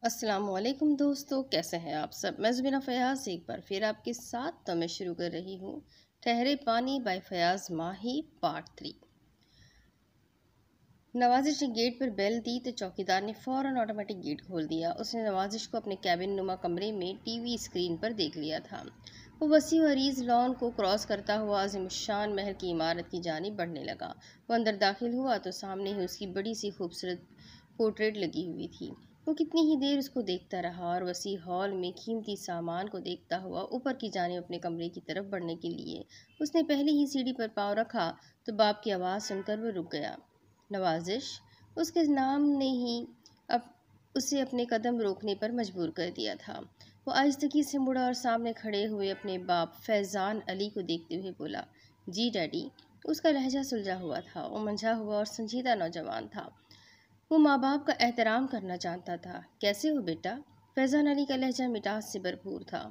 अस्सलामुअलैकुम दोस्तों, कैसे हैं आप सब। मैं ज़ुबीना फ़याज़ एक बार फिर आपके साथ तो मैं शुरू कर रही हूँ ठहरे पानी बाय फ़याज़ माही पार्ट 3। नवाजिश ने गेट पर बेल दी तो चौकीदार ने फ़ौरन ऑटोमेटिक गेट खोल दिया। उसने नवाजिश को अपने कैबिन नुमा कमरे में टीवी स्क्रीन पर देख लिया था। वो वसी अरीज लॉन को क्रॉस करता हुआ अज़ीमुश्शान महल की इमारत की जानिब बढ़ने लगा। वो अंदर दाखिल हुआ तो सामने ही उसकी बड़ी सी खूबसूरत पोर्ट्रेट लगी हुई थी। वो कितनी ही देर उसको देखता रहा और वसी हॉल में कीमती सामान को देखता हुआ ऊपर की जानिब अपने कमरे की तरफ बढ़ने के लिए उसने पहले ही सीढ़ी पर पाँव रखा तो बाप की आवाज़ सुनकर वो रुक गया। नवाजिश, उसके नाम ने ही अब उसे अपने कदम रोकने पर मजबूर कर दिया था। वो आहिस्तगी से मुड़ा और सामने खड़े हुए अपने बाप फैज़ान अली को देखते हुए बोला, जी डैडी। उसका लहजा सुलझा हुआ था। वो मंझा हुआ और संजीदा नौजवान था। वो माँ बाप का एहतराम करना जानता था। कैसे हो बेटा? फैज़ान अली का लहजा मिठास से भरपूर था।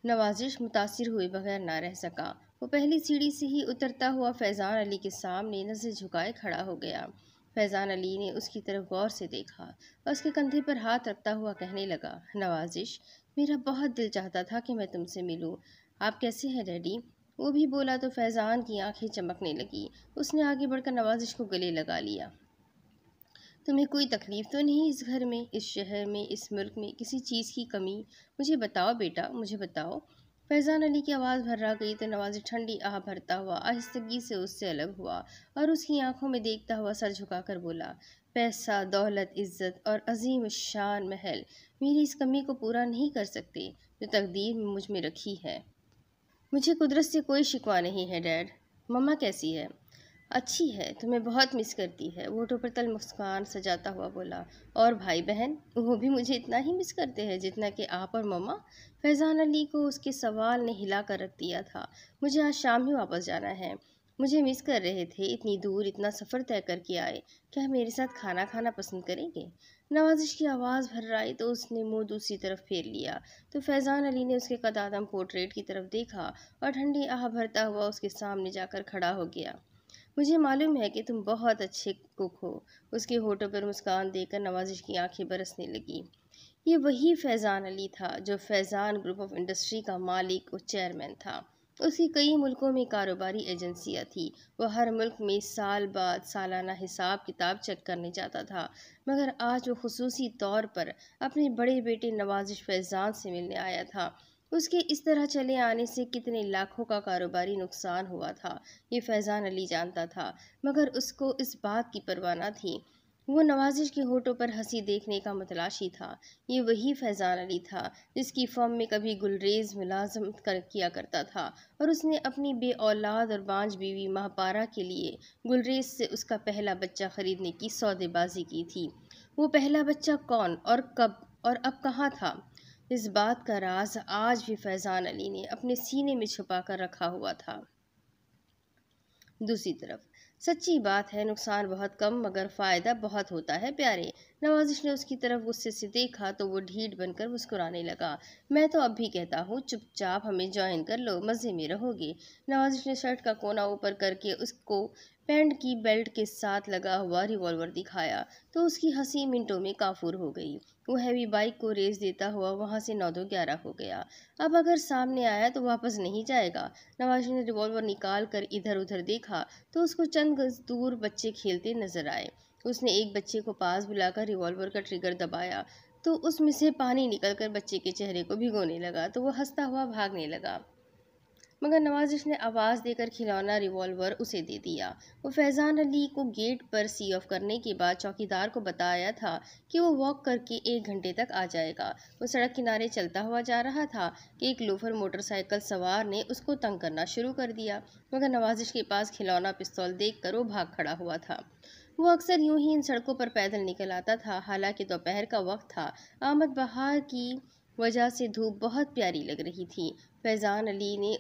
नवाजिश मुतासिर हुए बगैर ना रह सका। वो पहली सीढ़ी से ही उतरता हुआ फैज़ान अली के सामने नज़र झुकाए खड़ा हो गया। फैज़ान अली ने उसकी तरफ गौर से देखा और उसके कंधे पर हाथ रखता हुआ कहने लगा, नवाजिश, मेरा बहुत दिल चाहता था कि मैं तुमसे मिलूं। आप कैसे हैं डैडी? वो भी बोला तो फैज़ान की आंखें चमकने लगी। उसने आगे बढ़कर नवाजिश को गले लगा लिया। तुम्हें कोई तकलीफ़ तो नहीं इस घर में, इस शहर में, इस मुल्क में किसी चीज़ की कमी? मुझे बताओ बेटा, मुझे बताओ। फैज़ान अली की आवाज़ भर्रा गई तो नवाज़िश ठंडी आह भरता हुआ आहिस्तगी से उससे अलग हुआ और उसकी आंखों में देखता हुआ सर झुकाकर बोला, पैसा, दौलत, इज़्ज़त और अजीम शान महल मेरी इस कमी को पूरा नहीं कर सकते जो तकदीर में मुझ में रखी है। मुझे कुदरत से कोई शिकवा नहीं है डैड। मम्मा कैसी है? अच्छी है, तुम्हें बहुत मिस करती है। वो होठों पर तल मुस्कान सजाता हुआ बोला, और भाई बहन वो भी मुझे इतना ही मिस करते हैं जितना कि आप और मम्मा? फैज़ान अली को उसके सवाल ने हिला कर रख दिया था। मुझे आज शाम ही वापस जाना है। मुझे मिस कर रहे थे, इतनी दूर इतना सफ़र तय करके आए। क्या मेरे साथ खाना खाना पसंद करेंगे? नवाजिश की आवाज़ भर्राई तो उसने मुंह दूसरी तरफ फेर लिया तो फैज़ान अली ने उसके कदादम पोर्ट्रेट की तरफ देखा और ठंडी आह भरता हुआ उसके सामने जाकर खड़ा हो गया। मुझे मालूम है कि तुम बहुत अच्छे कुक हो। उसके होठों पर मुस्कान देकर नवाजिश की आंखें बरसने लगी। ये वही फैज़ान अली था जो फैज़ान ग्रुप ऑफ इंडस्ट्री का मालिक और चेयरमैन था। उसकी कई मुल्कों में कारोबारी एजेंसियां थी। वह हर मुल्क में साल बाद सालाना हिसाब किताब चेक करने जाता था, मगर आज वो खुसूसी तौर पर अपने बड़े बेटे नवाजिश फैज़ान से मिलने आया था। उसके इस तरह चले आने से कितने लाखों का कारोबारी नुकसान हुआ था ये फैज़ान अली जानता था, मगर उसको इस बात की परवाह न थी। वो नवाजिश के होठों पर हंसी देखने का मुतलाशी था। ये वही फैज़ान अली था जिसकी फर्म में कभी गुलरेज मुलाजमत किया करता था और उसने अपनी बे औलाद और बांझ बीवी महपारा के लिए गुलरेज से उसका पहला बच्चा खरीदने की सौदेबाजी की थी। वो पहला बच्चा कौन और कब और अब कहाँ था, इस बात का राज आज भी फैज़ान अली ने अपने सीने में छुपा कर रखा हुआ था। दूसरी तरफ सच्ची बात है, नुकसान बहुत कम मगर फ़ायदा बहुत होता है प्यारे। नवाजिश ने उसकी तरफ गुस्से से देखा तो वो ढीठ बनकर मुस्कुराने लगा। मैं तो अब भी कहता हूँ चुपचाप हमें ज्वाइन कर लो, मज़े में रहोगे। नवाजिश ने शर्ट का कोना ऊपर करके उसको पैंट की बेल्ट के साथ लगा हुआ रिवॉल्वर दिखाया तो उसकी हंसी मिनटों में काफूर हो गई। वो हैवी बाइक को रेस देता हुआ वहां से 9-11 हो गया। अब अगर सामने आया तो वापस नहीं जाएगा। नवाज ने रिवॉल्वर निकाल कर इधर उधर देखा तो उसको चंद गज दूर बच्चे खेलते नजर आए। उसने एक बच्चे को पास बुलाकर रिवॉल्वर का ट्रिगर दबाया तो उसमें से पानी निकलकर बच्चे के चेहरे को भिगोने लगा तो वह हंसता हुआ भागने लगा, मगर नवाजिश ने आवाज़ देकर खिलौना रिवॉल्वर उसे दे दिया। वो फैज़ान अली को गेट पर सी ऑफ करने के बाद चौकीदार को बताया था कि वो वॉक करके 1 घंटे तक आ जाएगा। वो सड़क किनारे चलता हुआ जा रहा था कि एक लोफर मोटरसाइकिल सवार ने उसको तंग करना शुरू कर दिया, मगर नवाजिश के पास खिलौना पिस्तौल देखकर वो भाग खड़ा हुआ था। वो अक्सर यूं ही इन सड़कों पर पैदल निकल आता था। हालांकि दोपहर का वक्त था, आमद बहार की वजह से धूप बहुत प्यारी लग रही थी। फैज़ान अली ने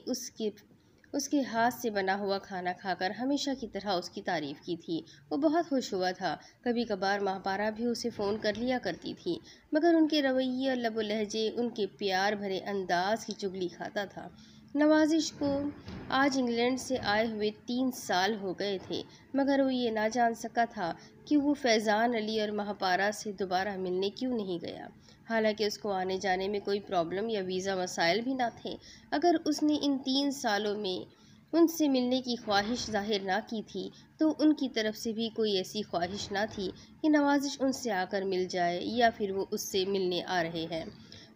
उसके हाथ से बना हुआ खाना खाकर हमेशा की तरह उसकी तारीफ़ की थी। वो बहुत खुश हुआ था। कभी कभार महापारा भी उसे फ़ोन कर लिया करती थी, मगर उनके रवैये और लबो लहजे उनके प्यार भरे अंदाज की चुगली खाता था। नवाजिश को आज इंग्लैंड से आए हुए 3 साल हो गए थे, मगर वो ये ना जान सका था कि वो फैज़ान अली और महापारा से दोबारा मिलने क्यों नहीं गया। हालांकि उसको आने जाने में कोई प्रॉब्लम या वीज़ा मसाइल भी ना थे। अगर उसने इन 3 सालों में उनसे मिलने की ख्वाहिश जाहिर ना की थी, तो उनकी तरफ से भी कोई ऐसी ख्वाहिश ना थी कि नवाजिश उनसे आकर मिल जाए या फिर वो उससे मिलने आ रहे हैं।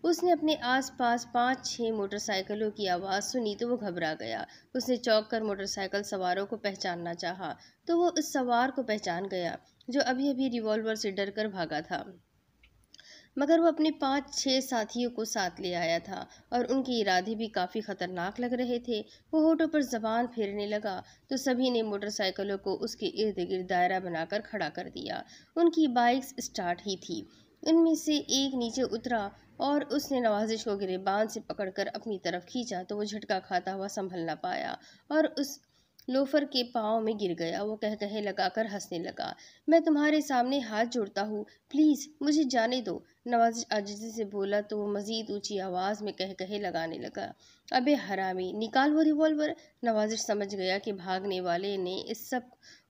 उसने अपने आसपास 5-6 मोटरसाइकिलों की आवाज़ सुनी तो वो घबरा गया। उसने चौंक कर मोटरसाइकिल सवारों को पहचानना चाहा, तो वो उस सवार को पहचान गया जो अभी अभी रिवॉल्वर से डरकर भागा था। मगर वो अपने 5-6 साथियों को साथ ले आया था और उनके इरादे भी काफ़ी खतरनाक लग रहे थे। वो होठों पर जबान फेरने लगा तो सभी ने मोटरसाइकिलों को उसके इर्द गिर्द दायरा बनाकर खड़ा कर दिया। उनकी बाइक्स स्टार्ट ही थी। उनमें से एक नीचे उतरा और उसने नवाजिश को गिरेबान से पकड़कर अपनी तरफ खींचा तो वो झटका खाता हुआ संभल न पाया और उस लोफर के पाँव में गिर गया। वो कह कहे लगाकर हंसने लगा। मैं तुम्हारे सामने हाथ जोड़ता हूँ, प्लीज़ मुझे जाने दो। नवाजिश आजिज़ी से बोला तो वो मज़ीद ऊंची आवाज़ में कह कहे लगाने लगा। अबे हरामी, निकाल वो रिवॉल्वर। नवाजिश समझ गया कि भागने वाले ने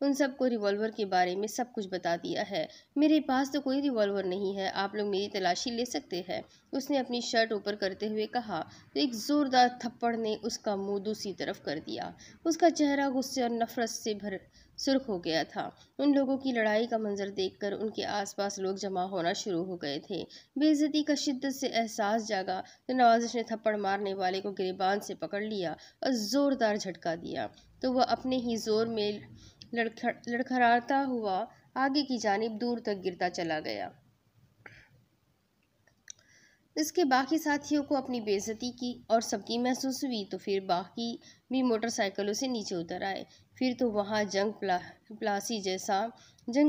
उन सब को रिवॉल्वर के बारे में सब कुछ बता दिया है। मेरे पास तो कोई रिवॉल्वर नहीं है, आप लोग मेरी तलाशी ले सकते हैं। उसने अपनी शर्ट ऊपर करते हुए कहा तो एक ज़ोरदार थप्पड़ ने उसका मुंह दूसरी तरफ कर दिया। उसका चेहरा गुस्से और नफरत से भर सुर्ख हो गया था। उन लोगों की लड़ाई का मंजर देखकर उनके आसपास लोग जमा होना शुरू हो गए थे। बेइज्जती का शिद्दत से एहसास जागा तो नवाजिश ने थप्पड़ मारने वाले को गिरेबान से पकड़ लिया और जोरदार झटका दिया तो वह अपने ही जोर में लड़खड़ाता हुआ आगे की जानिब दूर तक गिरता चला गया। इसके बाकी साथियों को अपनी बेइज्जती की और सबकी महसूस हुई तो फिर बाकी भी मोटरसाइकिलों से नीचे उतर आए। फिर तो वहाँ जंग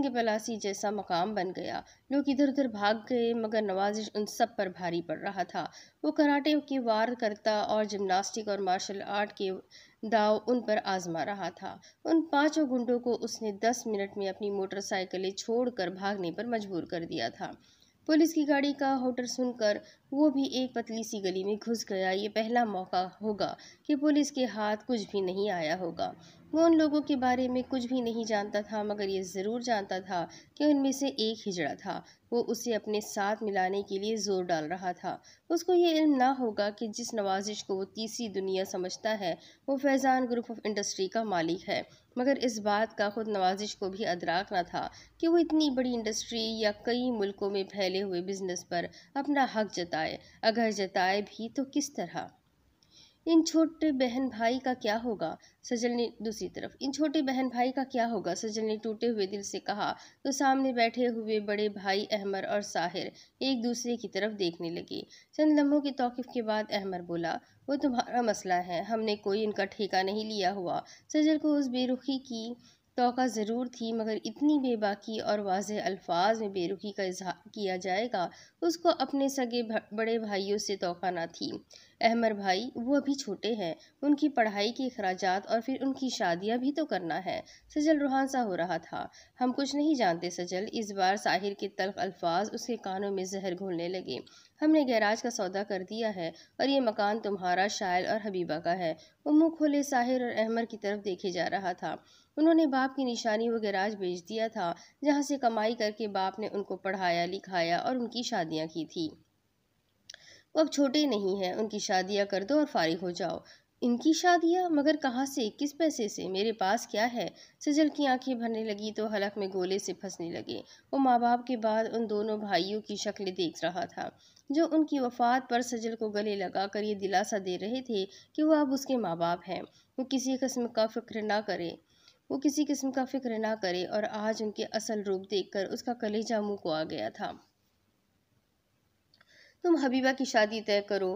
पलासी जैसा मकाम बन गया। लोग इधर उधर भाग गए मगर नवाजिश उन सब पर भारी पड़ रहा था। वो कराटे के वार करता और जिम्नास्टिक और मार्शल आर्ट के दाव उन पर आजमा रहा था। उन 5 गुंडों को उसने 10 मिनट में अपनी मोटरसाइकिलें छोड़कर भागने पर मजबूर कर दिया था। पुलिस की गाड़ी का हॉटर सुनकर वो भी एक पतली सी गली में घुस गया। ये पहला मौका होगा कि पुलिस के हाथ कुछ भी नहीं आया होगा। वो उन लोगों के बारे में कुछ भी नहीं जानता था मगर ये ज़रूर जानता था कि उनमें से एक हिजड़ा था। वो उसे अपने साथ मिलाने के लिए जोर डाल रहा था। उसको ये इल्म ना होगा कि जिस नवाजिश को वो तीसरी दुनिया समझता है वो फैज़ान ग्रुप ऑफ इंडस्ट्री का मालिक है। मगर इस बात का खुद नवाजिश को भी अदराक न था कि वो इतनी बड़ी इंडस्ट्री या कई मुल्कों में फैले हुए बिजनेस पर अपना हक जताए। अगर जताए भी तो किस तरह। इन छोटे बहन भाई का क्या होगा। सजल ने दूसरी तरफ इन छोटे बहन भाई का क्या होगा, सजल ने टूटे हुए दिल से कहा तो सामने बैठे हुए बड़े भाई अहमर और साहिर एक दूसरे की तरफ देखने लगे। चंद लम्हों की तौकीफ के बाद अहमर बोला, वो तुम्हारा मसला है, हमने कोई इनका ठेका नहीं लिया हुआ। सजल को उस बेरुखी की तौका ज़रूर थी मगर इतनी बेबाकी और वाज़ेह अल्फाज में बेरुखी का इजहार किया जाएगा उसको अपने सगे बड़े भाइयों से तौका ना थी। अहमर भाई वो अभी छोटे हैं, उनकी पढ़ाई के अखराजात और फिर उनकी शादियां भी तो करना है। सजल रूहान सा हो रहा था। हम कुछ नहीं जानते सजल। इस बार साहिर के तल्ख अल्फाज उसके कानों में जहर घोलने लगे। हमने गैराज का सौदा कर दिया है और ये मकान तुम्हारा, शायल और हबीबा का है। वो मुँह खोले साहिर और अहमर की तरफ देखे जा रहा था। उन्होंने बाप की निशानी वो गैराज बेच दिया था जहाँ से कमाई करके बाप ने उनको पढ़ाया लिखाया और उनकी शादियाँ की थी। वो अब छोटे नहीं हैं, उनकी शादियाँ कर दो और फारिग हो जाओ। इनकी शादियाँ? मगर कहाँ से, किस पैसे से? मेरे पास क्या है? सजल की आंखें भरने लगी तो हलक में गोले से फंसने लगे। वो माँ बाप के बाद उन दोनों भाइयों की शक्लें देख रहा था जो उनकी वफात पर सजल को गले लगा कर ये दिलासा दे रहे थे कि वो अब उसके माँ बाप हैं। वो किसी किस्म का फिक्र ना करे वो किसी किस्म का फिक्र ना करे और आज उनके असल रूप देखकर उसका कलेजा मुंह को आ गया था। तुम हबीबा की शादी तय करो,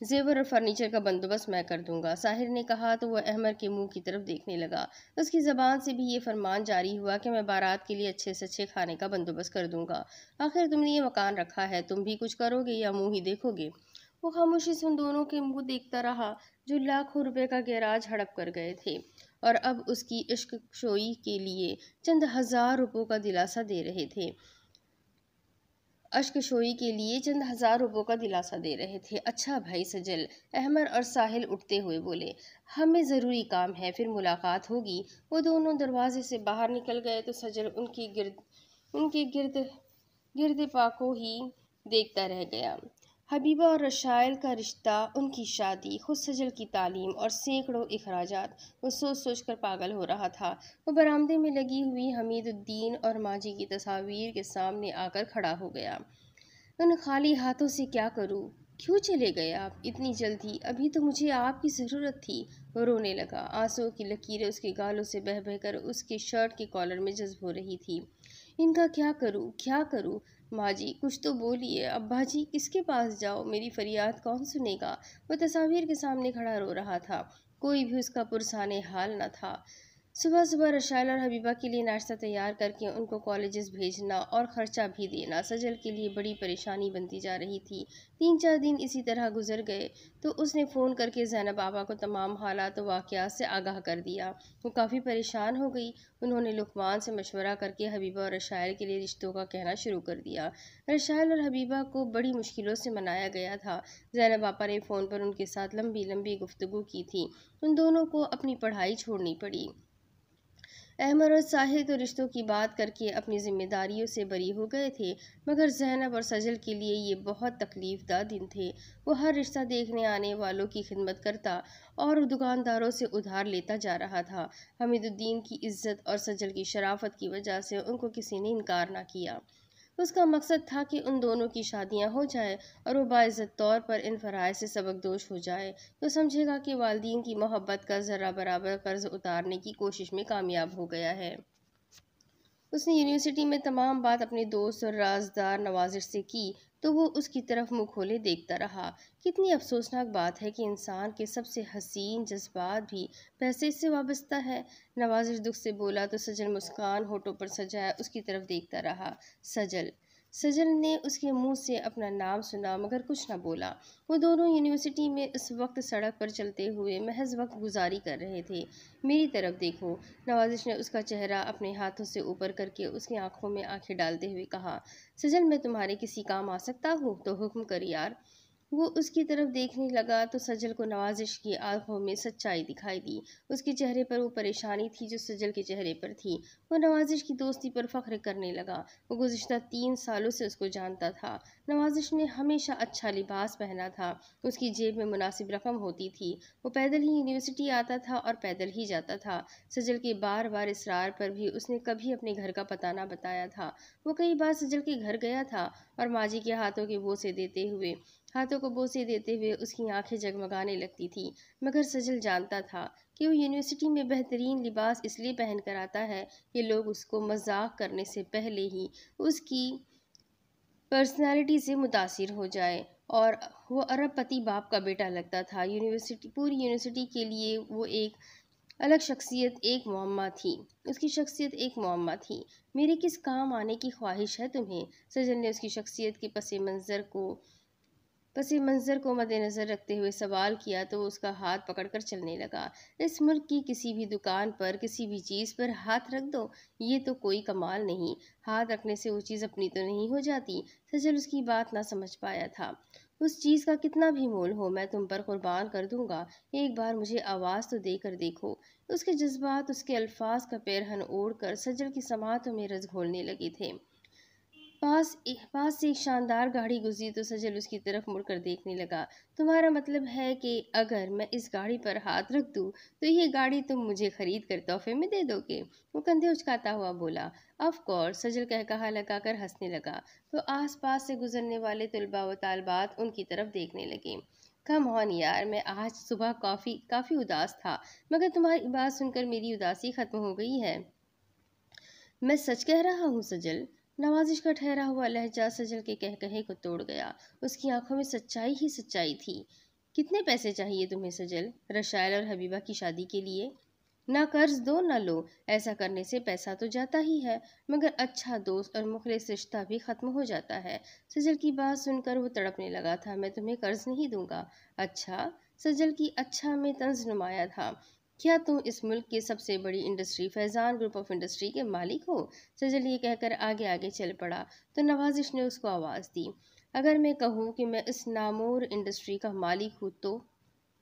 जेवर और फर्नीचर का बंदोबस्त मैं कर दूंगा, साहिर ने कहा तो वह अहमर के मुंह की तरफ देखने लगा। उसकी ज़बान से भी ये फरमान जारी हुआ कि मैं बारात के लिए अच्छे से अच्छे खाने का बंदोबस्त कर दूंगा। आखिर तुमने ये मकान रखा है, तुम भी कुछ करोगे या मुंह ही देखोगे। वो खामोशी से उन दोनों के मुंह देखता रहा जो लाखों रुपए का गैराज हड़प कर गए थे और अब उसकी इश्क शोई के लिए चंद हजार रुपयों का दिलासा दे रहे थे। अश्कशोई के लिए चंद हजार रुपयों का दिलासा दे रहे थे। अच्छा भाई सजल, अहमद और साहिल उठते हुए बोले, हमें ज़रूरी काम है, फिर मुलाकात होगी। वो दोनों दरवाजे से बाहर निकल गए तो सजल उनके गिर्द गिरदे पाको ही देखता रह गया। हबीबा और रशायल का रिश्ता, उनकी शादी, खुद सजल की तालीम और सैकड़ों अखराजात, वो सोच सोच कर पागल हो रहा था। वो बरामदे में लगी हुई हमीदुद्दीन और माजी की तस्वीर के सामने आकर खड़ा हो गया। उन खाली हाथों से क्या करूं? क्यों चले गए आप इतनी जल्दी? अभी तो मुझे आपकी ज़रूरत थी। वो रोने लगा। आंसुओं की लकीरें उसके गालों से बह बहकर उसके शर्ट के कॉलर में जज्ब हो रही थी। इनका क्या करूं, क्या करूं? माँ जी कुछ तो बोलिए। अब्बा जी किसके पास जाओ? मेरी फरियाद कौन सुनेगा? वो तस्वीर के सामने खड़ा रो रहा था। कोई भी उसका पुरसाने हाल न था। सुबह सुबह रशायल और हबीबा के लिए नाश्ता तैयार करके उनको कॉलेजेस भेजना और ख़र्चा भी देना सजल के लिए बड़ी परेशानी बनती जा रही थी। 3-4 दिन इसी तरह गुजर गए तो उसने फ़ोन करके ज़ैनब बाबा को तमाम हालात व वाक़यात से आगाह कर दिया। वो काफ़ी परेशान हो गई। उन्होंने लुकमान से मशवरा करके हबीबा और रशायल के लिए रिश्तों का कहना शुरू कर दिया। रशायल और हबीबा को बड़ी मुश्किलों से मनाया गया था। ज़ैनब बाबा ने फ़ोन पर उनके साथ लंबी लंबी गुफ्तगू की थी। उन दोनों को अपनी पढ़ाई छोड़नी पड़ी। अहमद और साहिल तो रिश्तों की बात करके अपनी जिम्मेदारियों से बरी हो गए थे, मगर ज़ैनब और सजल के लिए ये बहुत तकलीफ़दा दिन थे। वो हर रिश्ता देखने आने वालों की खिदमत करता और दुकानदारों से उधार लेता जा रहा था। हमीदुद्दीन की इज्जत और सजल की शराफत की वजह से उनको किसी ने इनकार ना किया। उसका मकसद था कि उन दोनों की शादियां हो जाए और वो बाइज़्ज़त तौर पर इन फ़राइज़ से सबकदोश हो जाए तो समझेगा कि वालिदैन की मोहब्बत का ज़रा बराबर कर्ज उतारने की कोशिश में कामयाब हो गया है। उसने यूनिवर्सिटी में तमाम बात अपने दोस्त और राजदार नवाजिर से की तो वो उसकी तरफ मुंह खोले देखता रहा। कितनी अफसोसनाक बात है कि इंसान के सबसे हसीन जज्बात भी पैसे से वाबस्ता है। नवाजिर दुख से बोला तो सजल मुस्कान होठों पर सजाए उसकी तरफ देखता रहा। सजल सजल ने उसके मुंह से अपना नाम सुना मगर कुछ न बोला। वो दोनों यूनिवर्सिटी में इस वक्त सड़क पर चलते हुए महज वक्त गुजारी कर रहे थे। मेरी तरफ देखो। नवाजिश ने उसका चेहरा अपने हाथों से ऊपर करके उसकी आंखों में आंखें डालते हुए कहा, सजल मैं तुम्हारे किसी काम आ सकता हूँ तो हुक्म कर यार। वो उसकी तरफ देखने लगा तो सजल को नवाजिश की आंखों में सच्चाई दिखाई दी। उसके चेहरे पर वो परेशानी थी जो सजल के चेहरे पर थी। वो नवाजिश की दोस्ती पर फख्र करने लगा। वो गुज़िश्ता 3 सालों से उसको जानता था। नवाजिश ने हमेशा अच्छा लिबास पहना था। उसकी जेब में मुनासिब रकम होती थी। वो पैदल ही यूनिवर्सिटी आता था और पैदल ही जाता था। सजल के बार बार इसरार पर भी उसने कभी अपने घर का पता ना बताया था। वो कई बार सजल के घर गया था और माजी के हाथों को बोसे देते हुए उसकी आंखें जगमगाने लगती थी। मगर सजल जानता था कि वो यूनिवर्सिटी में बेहतरीन लिबास इसलिए पहन कर आता है कि लोग उसको मजाक करने से पहले ही उसकी पर्सनालिटी से मुतासिर हो जाए। और वो अरबपति बाप का बेटा लगता था। पूरी यूनिवर्सिटी के लिए वो एक अलग शख्सियत, एक मुअम्मा थी। उसकी शख्सियत एक मुअम्मा थी। मेरे किस काम आने की ख्वाहिश है तुम्हें? सजल ने उसकी शख्सियत के पस मंज़र को मद्देनज़र रखते हुए सवाल किया तो वो उसका हाथ पकड़कर चलने लगा। इस मुल्क की किसी भी दुकान पर किसी भी चीज़ पर हाथ रख दो, ये तो कोई कमाल नहीं। हाथ रखने से वो चीज़ अपनी तो नहीं हो जाती। सजल उसकी बात ना समझ पाया था। उस चीज़ का कितना भी मोल हो मैं तुम पर कुर्बान कर दूंगा। एक बार मुझे आवाज़ तो देकर देखो। उसके जज्बात उसके अल्फाज का पैरहन ओढ़ कर सजल की समातों में रस घोलने लगे थे। पास से एक शानदार गाड़ी गुजरी तो सजल उसकी तरफ मुड़कर देखने लगा। तुम्हारा मतलब है कि अगर मैं इस गाड़ी पर हाथ रख दूं तो ये गाड़ी तुम मुझे खरीद कर तोहफे में दे दोगे? वो कंधे उचकाता हुआ बोला। Of course. सजल कहकहा लगाकर हंसने लगा तो आसपास से गुजरने वाले तुलबा व तालबात उनकी तरफ देखने लगे। कम ऑन यार, मैं आज सुबह काफ़ी उदास था, मगर तुम्हारी बात सुनकर मेरी उदासी खत्म हो गई है। मैं सच कह रहा हूँ सजल। नवाजिश का ठहरा हुआ लहजा सजल के कहकहे को तोड़ गया। उसकी आंखों में सच्चाई ही सच्चाई थी। कितने पैसे चाहिए तुम्हें सजल? रशायल और हबीबा की शादी के लिए? ना कर्ज दो ना लो, ऐसा करने से पैसा तो जाता ही है, मगर अच्छा दोस्त और मुखलिस रिश्ता भी खत्म हो जाता है। सजल की बात सुनकर वो तड़पने लगा था। मैं तुम्हें कर्ज नहीं दूंगा। अच्छा? सजल की अच्छा में तंज नुमाया था। क्या तुम इस मुल्क की सबसे बड़ी industry Faizan group of industry के मालिक हो? सजल ये कहकर आगे आगे चल पड़ा तो नवाजिश ने उसको आवाज़ दी, अगर मैं कहूँ कि मैं इस नामोर इंडस्ट्री का मालिक हूँ तो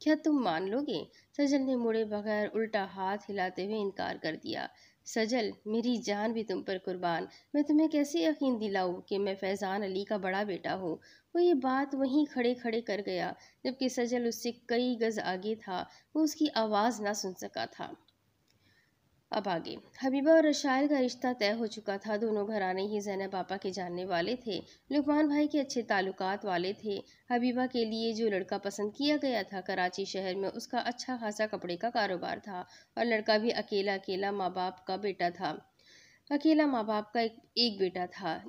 क्या तुम मान लोगे? सजल ने मुड़े बगैर उल्टा हाथ हिलाते हुए इनकार कर दिया। सजल, मेरी जान भी तुम पर कुर्बान, मैं तुम्हें कैसे यकीन दिलाऊं कि मैं फैज़ान अली का बड़ा बेटा हूँ। वो ये बात वहीं खड़े खड़े कर गया, जबकि सजल उससे कई गज आगे था। वो उसकी आवाज़ ना सुन सका था। अब आगे हबीबा और रशायल का रिश्ता तय हो चुका था। दोनों घराने ही ज़ैनब पापा के जानने वाले थे। लुकमान भाई के अच्छे ताल्लुकात वाले थे। हबीबा के लिए जो लड़का पसंद किया गया था, कराची शहर में उसका अच्छा खासा कपड़े का कारोबार था और लड़का भी अकेला अकेला माँ बाप का बेटा था। अकेला माँ बाप का एक बेटा था।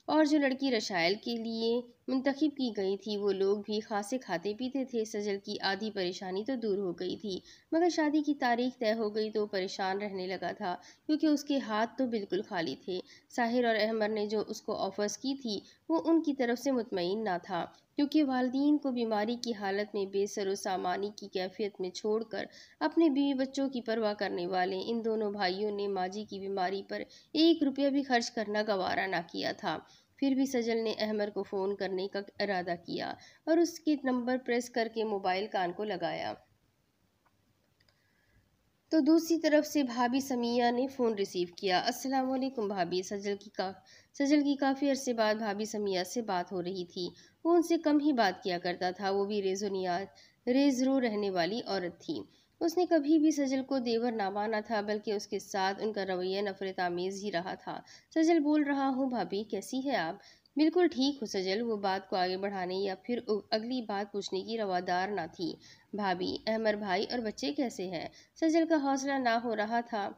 जो लड़की रशायल के लिए मुंतखब की गई थी, वो लोग भी खासे खाते पीते थे। सजल की आधी परेशानी तो दूर हो गई थी, मगर शादी की तारीख तय हो गई तो परेशान रहने लगा था, क्योंकि उसके हाथ तो बिल्कुल खाली थे। साहिर और अहमद ने जो उसको ऑफर्स की थी, वो उनकी तरफ से मुतमईन ना था, क्योंकि वालदीन को बीमारी की हालत में बेसरो सामानी की कैफियत में छोड़कर अपने बीवी बच्चों की परवाह करने वाले इन दोनों भाइयों ने माजी की बीमारी पर 1 रुपया भी खर्च करना गवारा ना किया था। फिर भी सजल ने अहमद को फ़ोन करने का इरादा किया और उसके नंबर प्रेस करके मोबाइल कान को लगाया तो दूसरी तरफ से भाभी समिया ने फ़ोन रिसीव किया। अस्सलाम वालेकुम भाभी। सजल की काफ़ी अरसे बाद भाभी समिया से बात हो रही थी। वो उनसे कम ही बात किया करता था। वो भी रेज़रो रहने वाली औरत थी। उसने कभी भी सजल को देवर ना माना था, बल्कि उसके साथ उनका रवैया नफरत आमेज़ ही रहा था। सजल बोल रहा हूँ भाभी, कैसी है आप? बिल्कुल ठीक हूँ सजल। वो बात को आगे बढ़ाने या फिर अगली बात पूछने की रवादार ना थी। भाभी, अहमद भाई और बच्चे कैसे हैं? सजल का हौसला ना हो रहा था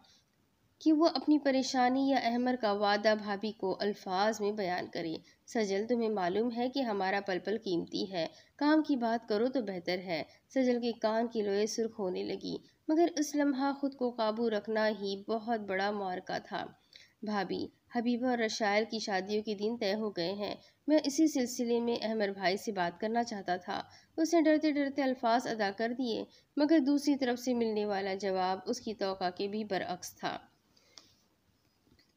कि वो अपनी परेशानी या अहमद का वादा भाभी को अल्फाज में बयान करे। सजल, तुम्हें मालूम है कि हमारा पल पल कीमती है, काम की बात करो तो बेहतर है। सजल के कान की लोए सुर्ख होने लगी, मगर इस लम्हा खुद को काबू रखना ही बहुत बड़ा मुआरका था। भाभी, हबीबा और रशायल की शादियों के दिन तय हो गए हैं। मैं इसी सिलसिले में अहमद भाई से बात करना चाहता था। उसने डरते डरते अल्फाज अदा कर दिए, मगर दूसरी तरफ से मिलने वाला जवाब उसकी तौक़ा के भी बरअक्स था।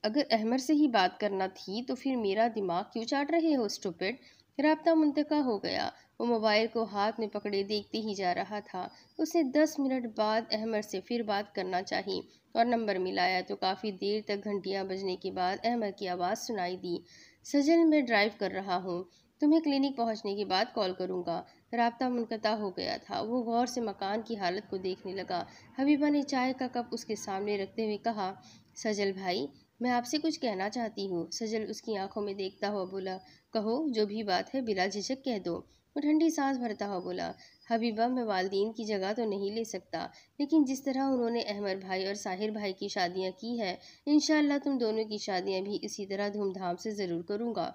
अगर अहमद से ही बात करना थी तो फिर मेरा दिमाग क्यों चाट रहे हो स्टूपिड? राब्ता मुंतका हो गया। वो मोबाइल को हाथ में पकड़े देखते ही जा रहा था। उसने 10 मिनट बाद अहमद से फिर बात करना चाही और नंबर मिलाया तो काफ़ी देर तक घंटियां बजने के बाद अहमद की आवाज़ सुनाई दी। सजल, मैं ड्राइव कर रहा हूँ, तुम्हें क्लिनिक पहुँचने के बाद कॉल करूँगा। राब्ता मुनक़ता हो गया था। वो गौर से मकान की हालत को देखने लगा। हबीबा ने चाय का कप उसके सामने रखते हुए कहा, सजल भाई, मैं आपसे कुछ कहना चाहती हूँ। सजल उसकी आंखों में देखता हुआ बोला, कहो, जो भी बात है बिला झिझक कह दो। वो ठंडी सांस भरता हुआ बोला, हबीबा, मैं वालदीन की जगह तो नहीं ले सकता, लेकिन जिस तरह उन्होंने अहमद भाई और साहिर भाई की शादियाँ की है, इंशाअल्लाह तुम दोनों की शादियाँ भी इसी तरह धूमधाम से ज़रूर करूँगा।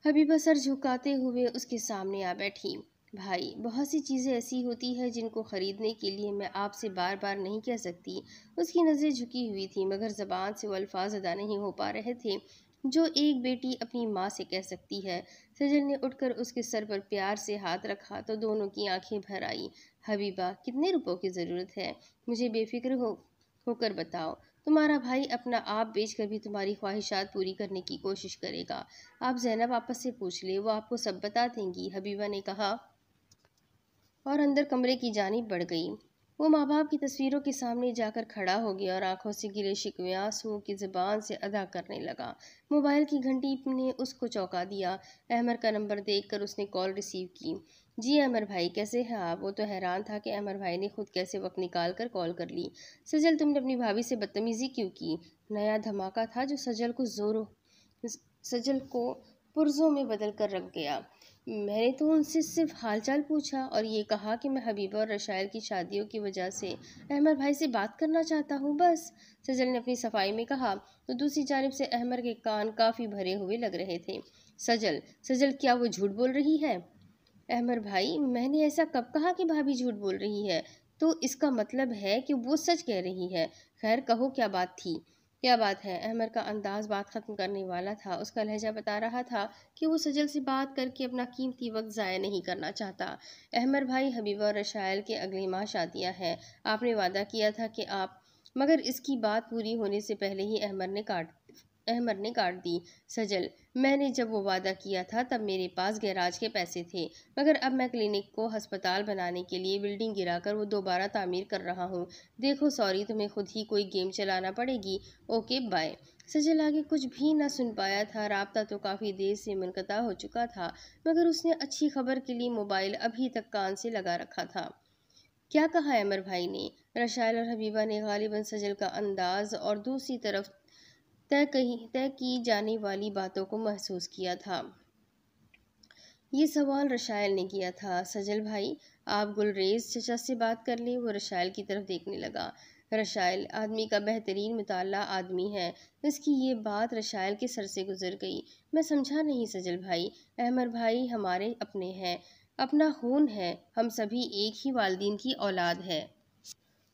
हबीबा सर झुकाते हुए उसके सामने आ बैठी। भाई, बहुत सी चीज़ें ऐसी होती है जिनको ख़रीदने के लिए मैं आपसे बार बार नहीं कह सकती। उसकी नज़रें झुकी हुई थी, मगर ज़बान से वो अल्फाज अदा नहीं हो पा रहे थे जो एक बेटी अपनी माँ से कह सकती है। सजल ने उठकर उसके सर पर प्यार से हाथ रखा तो दोनों की आंखें भर आई। हबीबा, कितने रुपयों की ज़रूरत है? मुझे बेफिक्र होकर बताओ। तुम्हारा भाई अपना आप बेचकर भी तुम्हारी ख्वाहिशात पूरी करने की कोशिश करेगा। आप ज़ैनब आपस से पूछ ले, वो आपको सब बता देंगी, हबीबा ने कहा और अंदर कमरे की जानिब बढ़ गई। वो माँ बाप की तस्वीरों के सामने जाकर खड़ा हो गया और आंखों से गिले शिकवे आंसुओं की ज़बान से अदा करने लगा। मोबाइल की घंटी ने उसको चौंका दिया। अहमद का नंबर देखकर उसने कॉल रिसीव की। जी अहमद भाई, कैसे हैं आप? वो तो हैरान था कि अहमद भाई ने खुद कैसे वक्त निकाल कर कॉल कर ली। सजल, तुमने अपनी भाभी से बदतमीज़ी क्यों की? नया धमाका था जो सजल को पुर्जों में बदल कर रख गया। मैंने तो उनसे सिर्फ हालचाल पूछा और ये कहा कि मैं हबीबा और रशायल की शादियों की वजह से अहमद भाई से बात करना चाहता हूँ, बस। सजल ने अपनी सफाई में कहा तो दूसरी जानिब से अहमद के कान काफ़ी भरे हुए लग रहे थे। सजल, सजल, क्या वो झूठ बोल रही है? अहमद भाई, मैंने ऐसा कब कहा कि भाभी झूठ बोल रही है? तो इसका मतलब है कि वो सच कह रही है। खैर, कहो क्या बात थी? क्या बात है? अहमद का अंदाज बात ख़त्म करने वाला था। उसका लहजा बता रहा था कि वो सजल से बात करके अपना कीमती वक्त ज़ाया नहीं करना चाहता। अहमद भाई, हबीबा और रशायल के अगले माह शादियां हैं। आपने वादा किया था कि आप, मगर इसकी बात पूरी होने से पहले ही अहमद ने काट दी। सजल, मैंने जब वो वादा किया था तब मेरे पास गैराज के पैसे थे, मगर अब मैं क्लिनिक को अस्पताल बनाने के लिए बिल्डिंग गिराकर वो दोबारा तामीर कर रहा हूँ। देखो सॉरी, तुम्हें खुद ही कोई गेम चलाना पड़ेगी। Okay bye. सजल आगे कुछ भी न सुन पाया था। राब्ता तो काफ़ी देर से मुनक़ता हो चुका था, मगर उसने अच्छी खबर के लिए मोबाइल अभी तक कान से लगा रखा था। क्या कहा अमर भाई ने? रशायल और हबीबा ने गालिबन सजल का अंदाज और दूसरी तरफ तय की जाने वाली बातों को महसूस किया था। ये सवाल रशायल ने किया था। सजल भाई, आप गुलरेज चचा से बात कर लें। वो रशायल की तरफ देखने लगा। रशायल आदमी का बेहतरीन मुताल्ला आदमी है। इसकी ये बात रशायल के सर से गुजर गई। मैं समझा नहीं सजल भाई। अहमद भाई हमारे अपने हैं, अपना खून है। हम सभी एक ही वालिदैन की औलाद है।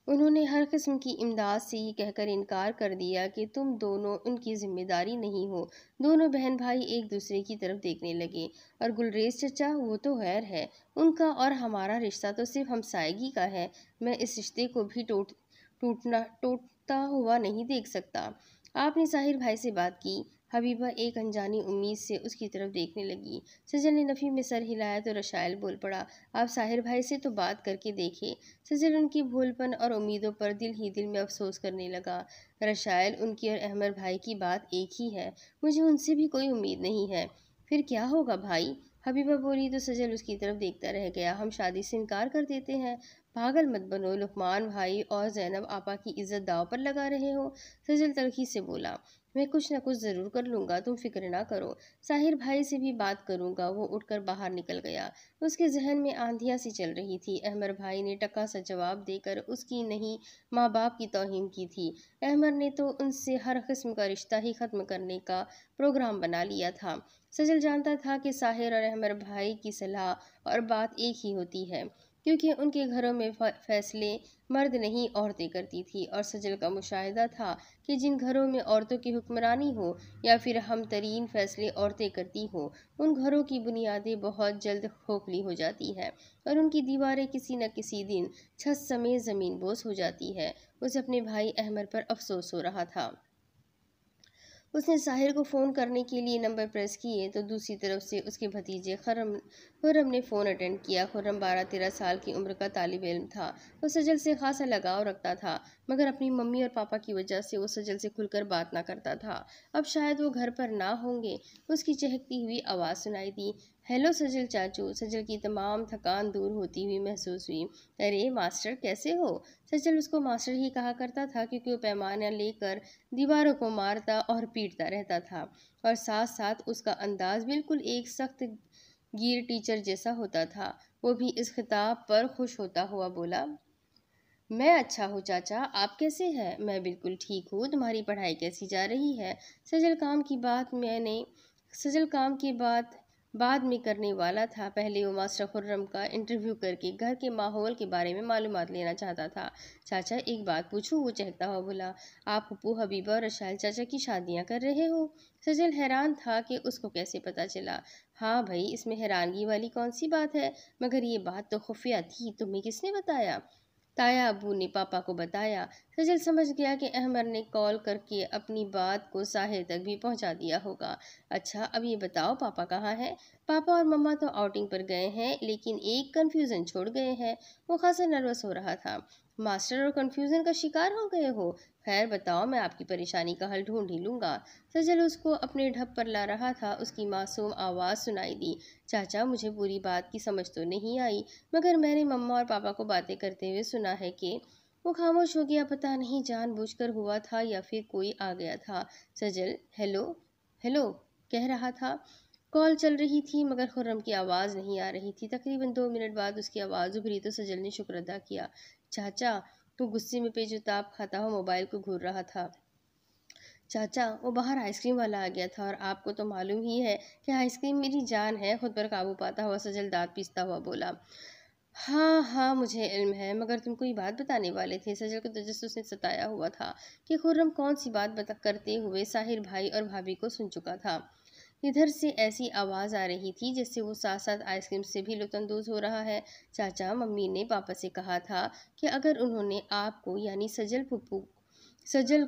उन्होंने हर किस्म की इमदाद से ये कहकर इनकार कर दिया कि तुम दोनों उनकी जिम्मेदारी नहीं हो। दोनों बहन भाई एक दूसरे की तरफ देखने लगे। और गुलरेज चचा, वो तो गैर है। उनका और हमारा रिश्ता तो सिर्फ हमसायगी का है। मैं इस रिश्ते को भी टूटता हुआ नहीं देख सकता। आपने साहिर भाई से बात की? हबीबा एक अनजानी उम्मीद से उसकी तरफ देखने लगी। सजल ने नफ़ी में सर हिलाया तो रशायल बोल पड़ा, आप साहिर भाई से तो बात करके देखे। सजल उनकी भोलपन और उम्मीदों पर दिल ही दिल में अफसोस करने लगा। रशायल, उनकी और अहमद भाई की बात एक ही है। मुझे उनसे भी कोई उम्मीद नहीं है। फिर क्या होगा भाई? हबीबा बोली तो सजल उसकी तरफ देखता रह गया। हम शादी से इनकार कर देते हैं? पागल मत बनो। लुकमान भाई और जैनब आपा की इज्जत दाव पर लगा रहे हो? सजल तलखी से बोला, मैं कुछ न कुछ ज़रूर कर लूँगा, तुम फिक्र ना करो। साहिर भाई से भी बात करूँगा। वो उठकर बाहर निकल गया। उसके जहन में आंधियाँ सी चल रही थी। अहमद भाई ने टका सा जवाब देकर उसकी नहीं, माँ बाप की तौहीन की थी। अहमद ने तो उनसे हर किस्म का रिश्ता ही ख़त्म करने का प्रोग्राम बना लिया था। सजल जानता था कि साहिर और अहमद भाई की सलाह और बात एक ही होती है, क्योंकि उनके घरों में फैसले मर्द नहीं औरतें करती थी। और सजल का मुशाहिदा था कि जिन घरों में औरतों की हुक्मरानी हो या फिर हम तरीन फैसले औरतें करती हो, उन घरों की बुनियादें बहुत जल्द खोखली हो जाती हैं और उनकी दीवारें किसी न किसी दिन छत समेत ज़मीन बोस हो जाती है। उसे अपने भाई अहमद पर अफसोस हो रहा था। उसने साहिर को फ़ोन करने के लिए नंबर प्रेस किए तो दूसरी तरफ से उसके भतीजे खुर्रम ने फ़ोन अटेंड किया। खुर्रम 12-13 साल की उम्र का तालिब इल्म था। वो सजल से खासा लगाव रखता था, मगर अपनी मम्मी और पापा की वजह से वो सजल से खुलकर बात ना करता था। अब शायद वो घर पर ना होंगे। उसकी चहकती हुई आवाज़ सुनाई दी, हेलो सजल चाचू। सजल की तमाम थकान दूर होती हुई महसूस हुई। अरे मास्टर, कैसे हो? सजल उसको मास्टर ही कहा करता था क्योंकि वो पैमाना लेकर दीवारों को मारता और पीटता रहता था, और साथ साथ उसका अंदाज बिल्कुल एक सख्त गिर टीचर जैसा होता था। वो भी इस खिताब पर खुश होता हुआ बोला, मैं अच्छा हूँ चाचा, आप कैसे हैं? मैं बिल्कुल ठीक हूँ। तुम्हारी पढ़ाई कैसी जा रही है? सजल काम की बात बाद में करने वाला था। पहले वो मास्टर खुर्रम का इंटरव्यू करके घर के माहौल के बारे में मालूमात लेना चाहता था। चाचा एक बात पूछूं? वो चहकता हुआ बोला, आप पप्पू, हबीबा और रशायल चाचा की शादियां कर रहे हो? सजल हैरान था कि उसको कैसे पता चला। हाँ भाई, इसमें हैरानगी वाली कौन सी बात है? मगर ये बात तो खुफिया थी, तुम्हें किसने बताया? ताया अब्बू ने पापा को बताया। सजल समझ गया कि अहमद ने कॉल करके अपनी बात को साहिर तक भी पहुंचा दिया होगा। अच्छा, अब ये बताओ पापा कहाँ हैं? पापा और मम्मा तो आउटिंग पर गए हैं, लेकिन एक कन्फ्यूज़न छोड़ गए हैं। वो खासा नर्वस हो रहा था। मास्टर और कन्फ्यूज़न का शिकार हो गए हो? खैर बताओ, मैं आपकी परेशानी का हल ढूंढ ही लूँगा। सजल उसको अपने ढप पर ला रहा था। उसकी मासूम आवाज़ सुनाई दी, चाचा मुझे पूरी बात की समझ तो नहीं आई, मगर मैंने मम्मा और पापा को बातें करते हुए सुना है कि। वो खामोश हो गया। पता नहीं जानबूझकर हुआ था या फिर कोई आ गया था। सजल हेलो हेलो कह रहा था। कॉल चल रही थी मगर खुर्रम की आवाज़ नहीं आ रही थी। तकरीबन 2 मिनट बाद उसकी आवाज़ उभरी तो सजल ने शुक्र अदा किया। चाचा, वो गुस्से में पेचुताप खाता हुआ मोबाइल को घूर रहा था। चाचा, वो बाहर आइसक्रीम वाला आ गया था और आपको तो मालूम ही है कि आइसक्रीम मेरी जान है। खुद पर काबू पाता हुआ सजल दांत पीसता हुआ बोला, हाँ हाँ, मुझे इल्म है, मगर तुम कोई बात बताने वाले थे। सजल को तजस्सुस ने सताया हुआ था कि खुर्रम कौन सी बात बता करते हुए साहिर भाई और भाभी को सुन चुका था। इधर से ऐसी आवाज़ आ रही थी जैसे वो साथ साथ आइसक्रीम से भी लुत्फानंदोज़ हो रहा है। चाचा मम्मी ने पापा से कहा था कि अगर उन्होंने आपको यानी सजल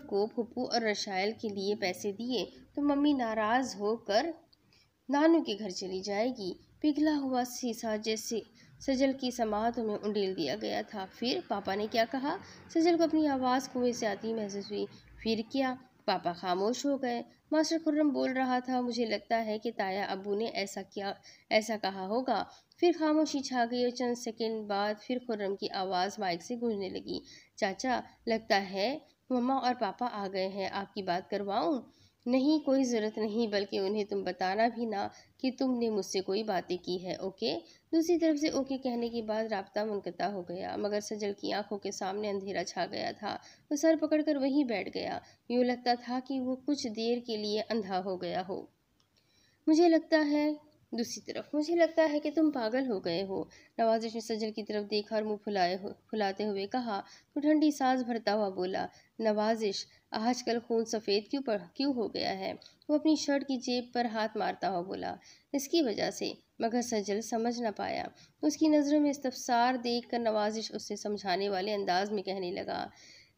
को फूफू और रशायल के लिए पैसे दिए तो मम्मी नाराज़ होकर नानू के घर चली जाएगी। पिघला हुआ शीशा जैसे सजल की समातों में उंडेल दिया गया था। फिर पापा ने क्या कहा? सजल को अपनी आवाज़ कुएं से आती महसूस हुई। फिर क्या? पापा खामोश हो गए। मास्टर खुर्रम बोल रहा था, मुझे लगता है कि ताया अब्बू ने ऐसा कहा होगा। फिर खामोशी छा गई और चंद सेकंड बाद फिर खुर्रम की आवाज़ माइक से गूंजने लगी। चाचा, लगता है मम्मा और पापा आ गए हैं, आपकी बात करवाऊं? नहीं, कोई ज़रूरत नहीं, बल्कि उन्हें तुम बताना भी ना कि तुमने मुझसे कोई बातें की है, ओके? दूसरी तरफ से ओके कहने के बाद राब्ता मुनक़ता हो गया, मगर सजल की आंखों के सामने अंधेरा छा गया था। वो सर पकड़कर वहीं बैठ गया। यूँ लगता था कि वो कुछ देर के लिए अंधा हो गया हो। मुझे लगता है दूसरी तरफ मुझे लगता है कि तुम पागल हो गए हो। नवाजिश ने सजल की तरफ देखा और मुंह फुलाते हुए कहा। तो ठंडी सांस भरता हुआ बोला, नवाजिश, आजकल खून सफ़ेद क्यों हो गया है? वो अपनी शर्ट की जेब पर हाथ मारता हुआ बोला, इसकी वजह से। मगर सजल समझ न पाया। उसकी नज़रों में इस्तफसार देख कर नवाजिश उससे समझाने वाले अंदाज में कहने लगा,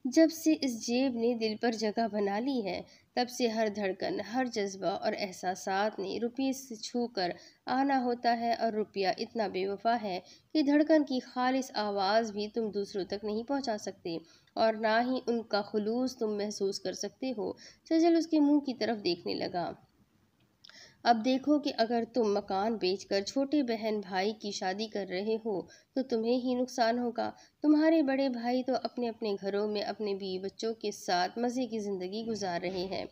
जब से इस जेब ने दिल पर जगह बना ली है, तब से हर धड़कन, हर जज्बा और एहसासात ने रुपये से छू कर आना होता है, और रुपया इतना बेवफा है कि धड़कन की खालिस आवाज़ भी तुम दूसरों तक नहीं पहुंचा सकते, और ना ही उनका खुलूस तुम महसूस कर सकते हो। सजल उसके मुंह की तरफ देखने लगा। अब देखो कि अगर तुम मकान बेचकर छोटे बहन भाई की शादी कर रहे हो तो तुम्हें ही नुकसान होगा। तुम्हारे बड़े भाई तो अपने अपने घरों में अपने बीवी बच्चों के साथ मज़े की ज़िंदगी गुजार रहे हैं।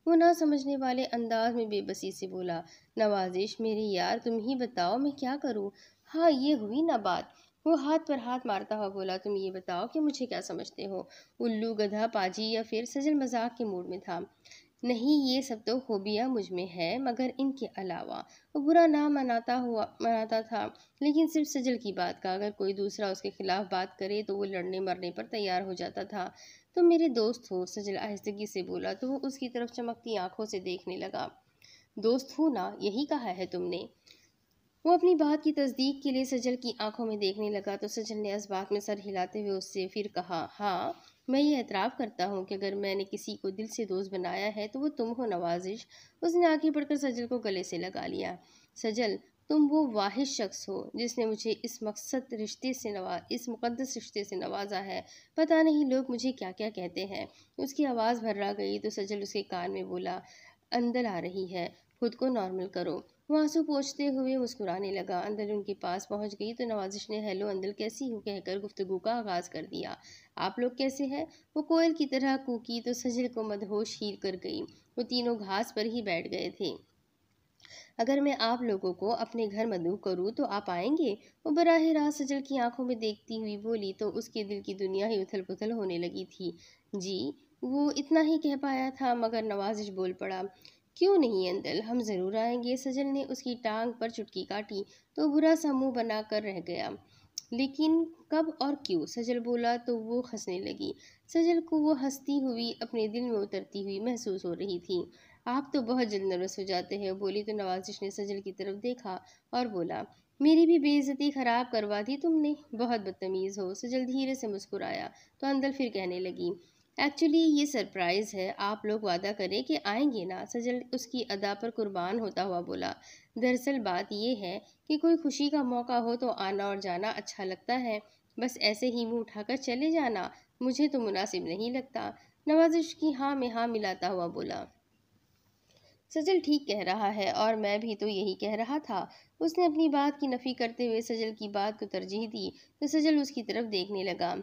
वो ना समझने वाले अंदाज में बेबसी से बोला, नवाजिश मेरे यार, तुम ही बताओ मैं क्या करूं? हाँ, ये हुई ना बात। वो हाथ पर हाथ मारता हुआ बोला, तुम ये बताओ कि मुझे क्या समझते हो, उल्लू गधा पाजी या फिर? सजल मजाक के मूड में था। नहीं, ये सब तो खूबियाँ मुझ में है, मगर इनके अलावा। वो बुरा ना मनाता था, लेकिन सिर्फ सजल की बात का। अगर कोई दूसरा उसके खिलाफ बात करे तो वो लड़ने मरने पर तैयार हो जाता था। तुम मेरे दोस्त हो, सजल आहिस्तगी से बोला तो वो उसकी तरफ चमकती आंखों से देखने लगा। दोस्त हूँ ना, यही कहा है तुमने? वो अपनी बात की तस्दीक के लिए सजल की आंखों में देखने लगा तो सजल ने इस बात में सर हिलाते हुए उससे फिर कहा, हाँ, मैं ये एतराफ़ करता हूँ कि अगर मैंने किसी को दिल से दोस्त बनाया है तो वो तुम हो, नवाजिश। उसने आगे बढ़कर सजल को गले से लगा लिया। सजल, तुम वो वाहिद शख्स हो जिसने मुझे इस मुकद्दस रिश्ते से नवाजा है। पता नहीं लोग मुझे क्या क्या कहते हैं। उसकी आवाज़ भर्रा गई तो सजल उसके कान में बोला, अंदर आ रही है, खुद को नॉर्मल करो। वो आंसू पोंछते हुए मुस्कुराने लगा। अंदर उनके पास पहुंच गई तो नवाजिश ने हेलो अंदर कैसी हो कहकर गुफ्तगू का आगाज कर दिया। आप लोग कैसे हैं? वो कोयल की तरह कूकी तो सजल को मदहोश हील कर गई। वो तीनों घास पर ही बैठ गए थे। अगर मैं आप लोगों को अपने घर मदऊ करूँ तो आप आएंगे? वो बराह रास्त सजल की आंखों में देखती हुई बोली तो उसके दिल की दुनिया ही उथल पुथल होने लगी थी। जी, वो इतना ही कह पाया था, मगर नवाजिश बोल पड़ा, क्यों नहीं अंदल, हम ज़रूर आएंगे। सजल ने उसकी टांग पर चुटकी काटी तो बुरा सा मुंह बनाकर रह गया। लेकिन कब और क्यों? सजल बोला तो वो हंसने लगी। सजल को वो हंसती हुई अपने दिल में उतरती हुई महसूस हो रही थी। आप तो बहुत जल्द नर्वस हो जाते हैं, बोली तो नवाजिश ने सजल की तरफ देखा और बोला, मेरी भी बेइज्जती खराब करवा दी तुमने, बहुत बदतमीज़ हो। सजल धीरे से मुस्कुराया तो अंदर फिर कहने लगी, एक्चुअली ये सरप्राइज़ है, आप लोग वादा करें कि आएंगे ना? सजल उसकी अदा पर कुर्बान होता हुआ बोला, दरअसल बात ये है कि कोई खुशी का मौका हो तो आना और जाना अच्छा लगता है, बस ऐसे ही मुंह उठाकर चले जाना मुझे तो मुनासिब नहीं लगता। नवाजिश की हाँ में हाँ मिलाता हुआ बोला, सजल ठीक कह रहा है, और मैं भी तो यही कह रहा था। उसने अपनी बात की नफ़ी करते हुए सजल की बात को तरजीह दी तो सजल उसकी तरफ देखने लगा।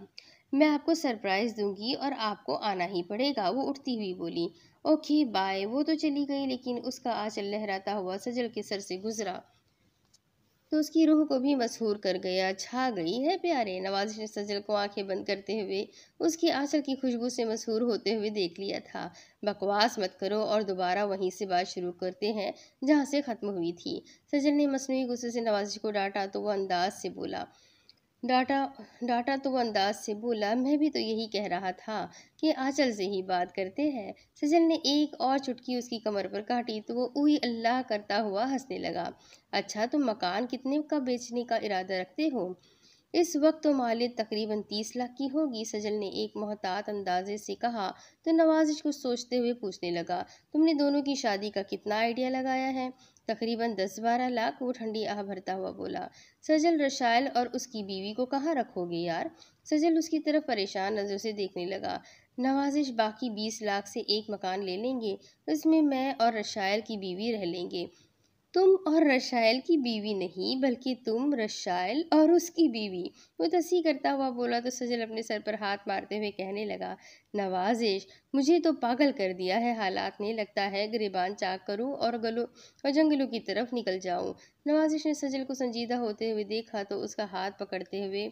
मैं आपको सरप्राइज़ दूंगी और आपको आना ही पड़ेगा, वो उठती हुई बोली। Okay bye. वो तो चली गई, लेकिन उसका आंचल लहराता हुआ सजल के सर से गुजरा तो उसकी रूह को भी मसहूर कर गया। छा गई है प्यारे। नवाजिश ने सजल को आंखें बंद करते हुए उसकी आंचल की खुशबू से मसहूर होते हुए देख लिया था। बकवास मत करो और दोबारा वहीं से बात शुरू करते हैं जहाँ से ख़त्म हुई थी। सजल ने मसनूई गुस्से से नवाजिश को डांटा तो वह अंदाज से बोला, डाटा डाटा तो वो अंदाज से बोला, मैं भी तो यही कह रहा था कि आंचल से ही बात करते हैं। सजल ने एक और चुटकी उसकी कमर पर काटी तो वो उई अल्लाह करता हुआ हंसने लगा। अच्छा, तुम मकान कितने का बेचने का इरादा रखते हो? इस वक्त तो मालियत तकरीबन 30 लाख की होगी, सजल ने एक मोहतात अंदाजे से कहा। तो नवाजिश कुछ सोचते हुए पूछने लगा, तुमने दोनों की शादी का कितना आइडिया लगाया है? तकरीबन 10-12 लाख, वो ठंडी आह भरता हुआ बोला। सजल, रशायल और उसकी बीवी को कहाँ रखोगे यार? सजल उसकी तरफ परेशान नजरों से देखने लगा। नवाजिश, बाकी 20 लाख से एक मकान ले लेंगे, उसमें मैं और रशायल की बीवी रह लेंगे। तुम और रशायल की बीवी नहीं, बल्कि तुम, रशायल और उसकी बीवी, वो तस्ही करता हुआ बोला। तो सजल अपने सर पर हाथ मारते हुए कहने लगा, नवाजिश, मुझे तो पागल कर दिया है हालात ने। लगता है गिरेबान चाक करूं और गलों और जंगलों की तरफ निकल जाऊं। नवाजिश ने सजल को संजीदा होते हुए देखा तो उसका हाथ पकड़ते हुए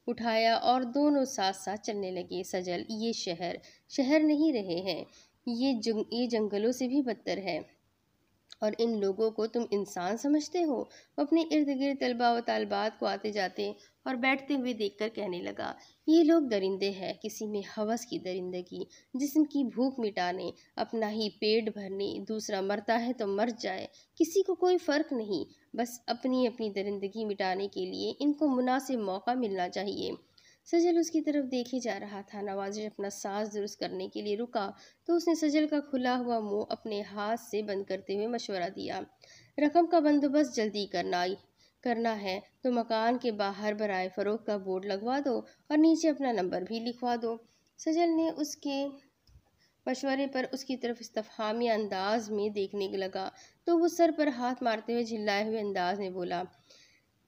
उठाया और दोनों साथ साथ चलने लगे। सजल, ये शहर शहर नहीं रहे हैं, ये जंगलों से भी बदतर है, और इन लोगों को तुम इंसान समझते हो? वो अपने इर्द गिर्द तलबा व तालबात को आते जाते और बैठते हुए देखकर कहने लगा, ये लोग दरिंदे हैं, किसी में हवस की दरिंदगी, जिस्म की भूख मिटाने, अपना ही पेट भरने, दूसरा मरता है तो मर जाए, किसी को कोई फर्क नहीं, बस अपनी अपनी दरिंदगी मिटाने के लिए इनको मुनासिब मौका मिलना चाहिए। सजल उसकी तरफ देखे जा रहा था। नवाजिश अपना सांस दुरुस्त करने के लिए रुका तो उसने सजल का खुला हुआ मुंह अपने हाथ से बंद करते हुए मशवरा दिया, रकम का बंदोबस्त जल्दी करना है तो मकान के बाहर बराए फरोख्त का बोर्ड लगवा दो और नीचे अपना नंबर भी लिखवा दो। सजल ने उसके मशवरे पर उसकी तरफ इस्तफहामी अंदाज में देखने लगा तो वो सर पर हाथ मारते हुए झिल्लाए हुए अंदाज में बोला,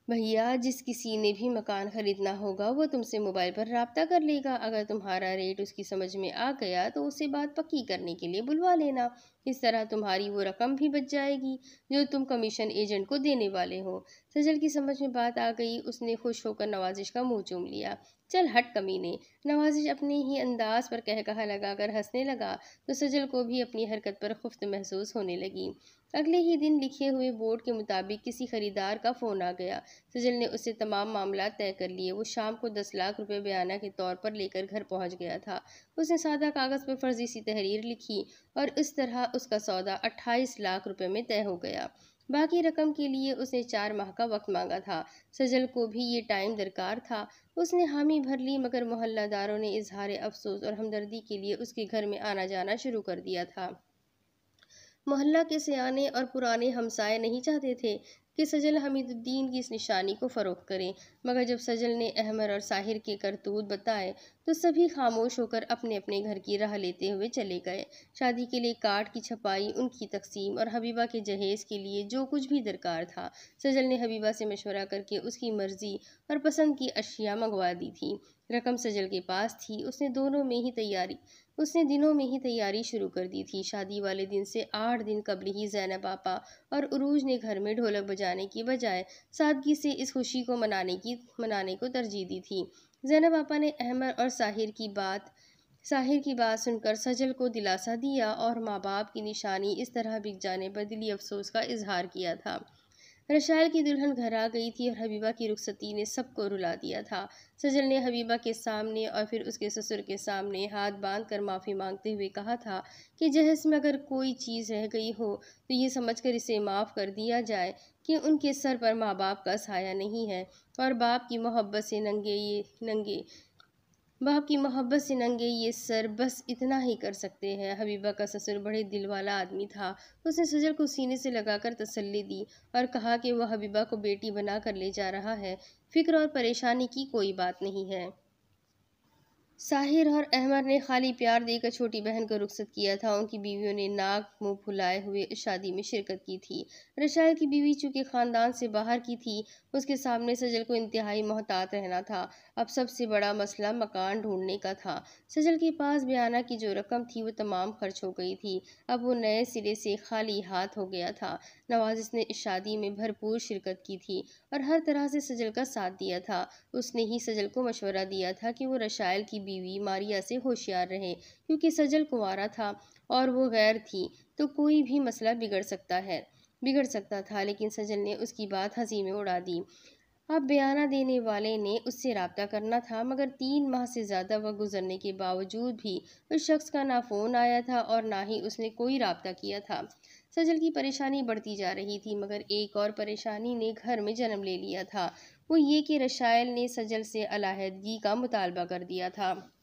भैया, जिस किसी ने भी मकान खरीदना होगा वो तुमसे मोबाइल पर राब्ता कर लेगा। अगर तुम्हारा रेट उसकी समझ में आ गया तो उसे बात पक्की करने के लिए बुलवा लेना। इस तरह तुम्हारी वो रकम भी बच जाएगी जो तुम कमीशन एजेंट को देने वाले हो। सजल की समझ में बात आ गई। उसने खुश होकर नवाजिश का मुंह चूम लिया। चल हट कमीने, नवाजिश अपने ही अंदाज पर कह कहा लगाकर हंसने लगा तो सजल को भी अपनी हरकत पर खुफ्त महसूस होने लगी। अगले ही दिन लिखे हुए बोर्ड के मुताबिक किसी खरीदार का फ़ोन आ गया। सजल ने उससे तमाम मामला तय कर लिए। वो शाम को 10 लाख रुपए बयाना के तौर पर लेकर घर पहुंच गया था। उसने सादा कागज़ पर फर्जी सी तहरीर लिखी और इस तरह उसका सौदा 28 लाख रुपए में तय हो गया। बाकी रकम के लिए उसने 4 माह का वक्त मांगा था। सजल को भी ये टाइम दरकार था। उसने हामी भर ली, मगर मोहल्लादारों ने इजहार अफसोस और हमदर्दी के लिए उसके घर में आना जाना शुरू कर दिया था। मोहल्ला के सियाने और पुराने हमसाए नहीं चाहते थे कि सजल हमीदुद्दीन की इस निशानी को फ़रोख्त करें, मगर जब सजल ने अहमर और साहिर के करतूत बताए तो सभी खामोश होकर अपने अपने घर की राह लेते हुए चले गए। शादी के लिए कार्ड की छपाई, उनकी तकसीम और हबीबा के जहेज़ के लिए जो कुछ भी दरकार था, सजल ने हबीबा से मशवरा करके उसकी मर्ज़ी और पसंद की अशिया मंगवा दी थी। रकम सजल के पास थी। उसने दिनों में ही तैयारी शुरू कर दी थी। शादी वाले दिन से 8 दिन कबल ही ज़ैनब आपा और उरूज ने घर में ढोलक बजाने की बजाय सादगी से इस खुशी को मनाने को तरजीह दी थी। ज़ैनब आपा ने अहमद और साहिर की बात सुनकर सजल को दिलासा दिया और माँ बाप की निशानी इस तरह बिक जाने पर दिली अफसोस का इजहार किया था। रशायल की दुल्हन घर आ गई थी और हबीबा की रुखसती ने सबको रुला दिया था। सजल ने हबीबा के सामने और फिर उसके ससुर के सामने हाथ बांध कर माफ़ी मांगते हुए कहा था कि जहेज में अगर कोई चीज़ रह गई हो तो ये समझकर इसे माफ़ कर दिया जाए कि उनके सर पर माँ बाप का साया नहीं है और बाप की मोहब्बत से नंगे ये सर बस इतना ही कर सकते हैं। हबीबा का ससुर बड़े दिल वाला आदमी था। उसने सजल को सीने से लगाकर तसल्ली दी और कहा कि वह हबीबा को बेटी बना कर ले जा रहा है, फिक्र और परेशानी की कोई बात नहीं है। साहिर और अहमद ने खाली प्यार देकर छोटी बहन को रुखसत किया था। उनकी बीवियों ने नाक मुंह फुलाए हुए इस शादी में शिरकत की थी। रशायल की बीवी चूंकि खानदान से बाहर की थी, उसके सामने सजल को इंतहाई मोहतात रहना था। अब सबसे बड़ा मसला मकान ढूंढने का था। सजल के पास बयाना की जो रकम थी वो तमाम खर्च हो गई थी। अब वो नए सिरे से खाली हाथ हो गया था। नवाजिश ने इस शादी में भरपूर शिरकत की थी और हर तरह से सजल का साथ दिया था। उसने ही सजल को मशवरा दिया था कि वो रशायल की बीवी मारिया से होशियार रहे, क्योंकि सजल कुंवारा था और वो गैर थी तो कोई भी मसला बिगड़ सकता था। लेकिन सजल ने उसकी बात हंसी में उड़ा दी। अब बयाना देने वाले ने उससे राब्ता करना था, मगर 3 माह से ज़्यादा वक्त गुजरने के बावजूद भी उस शख्स का ना फ़ोन आया था और ना ही उसने कोई राब्ता किया था। सजल की परेशानी बढ़ती जा रही थी, मगर एक और परेशानी ने घर में जन्म ले लिया था। वो ये कि रशायल ने सजल से अलहदगी का मुतालबा कर दिया था।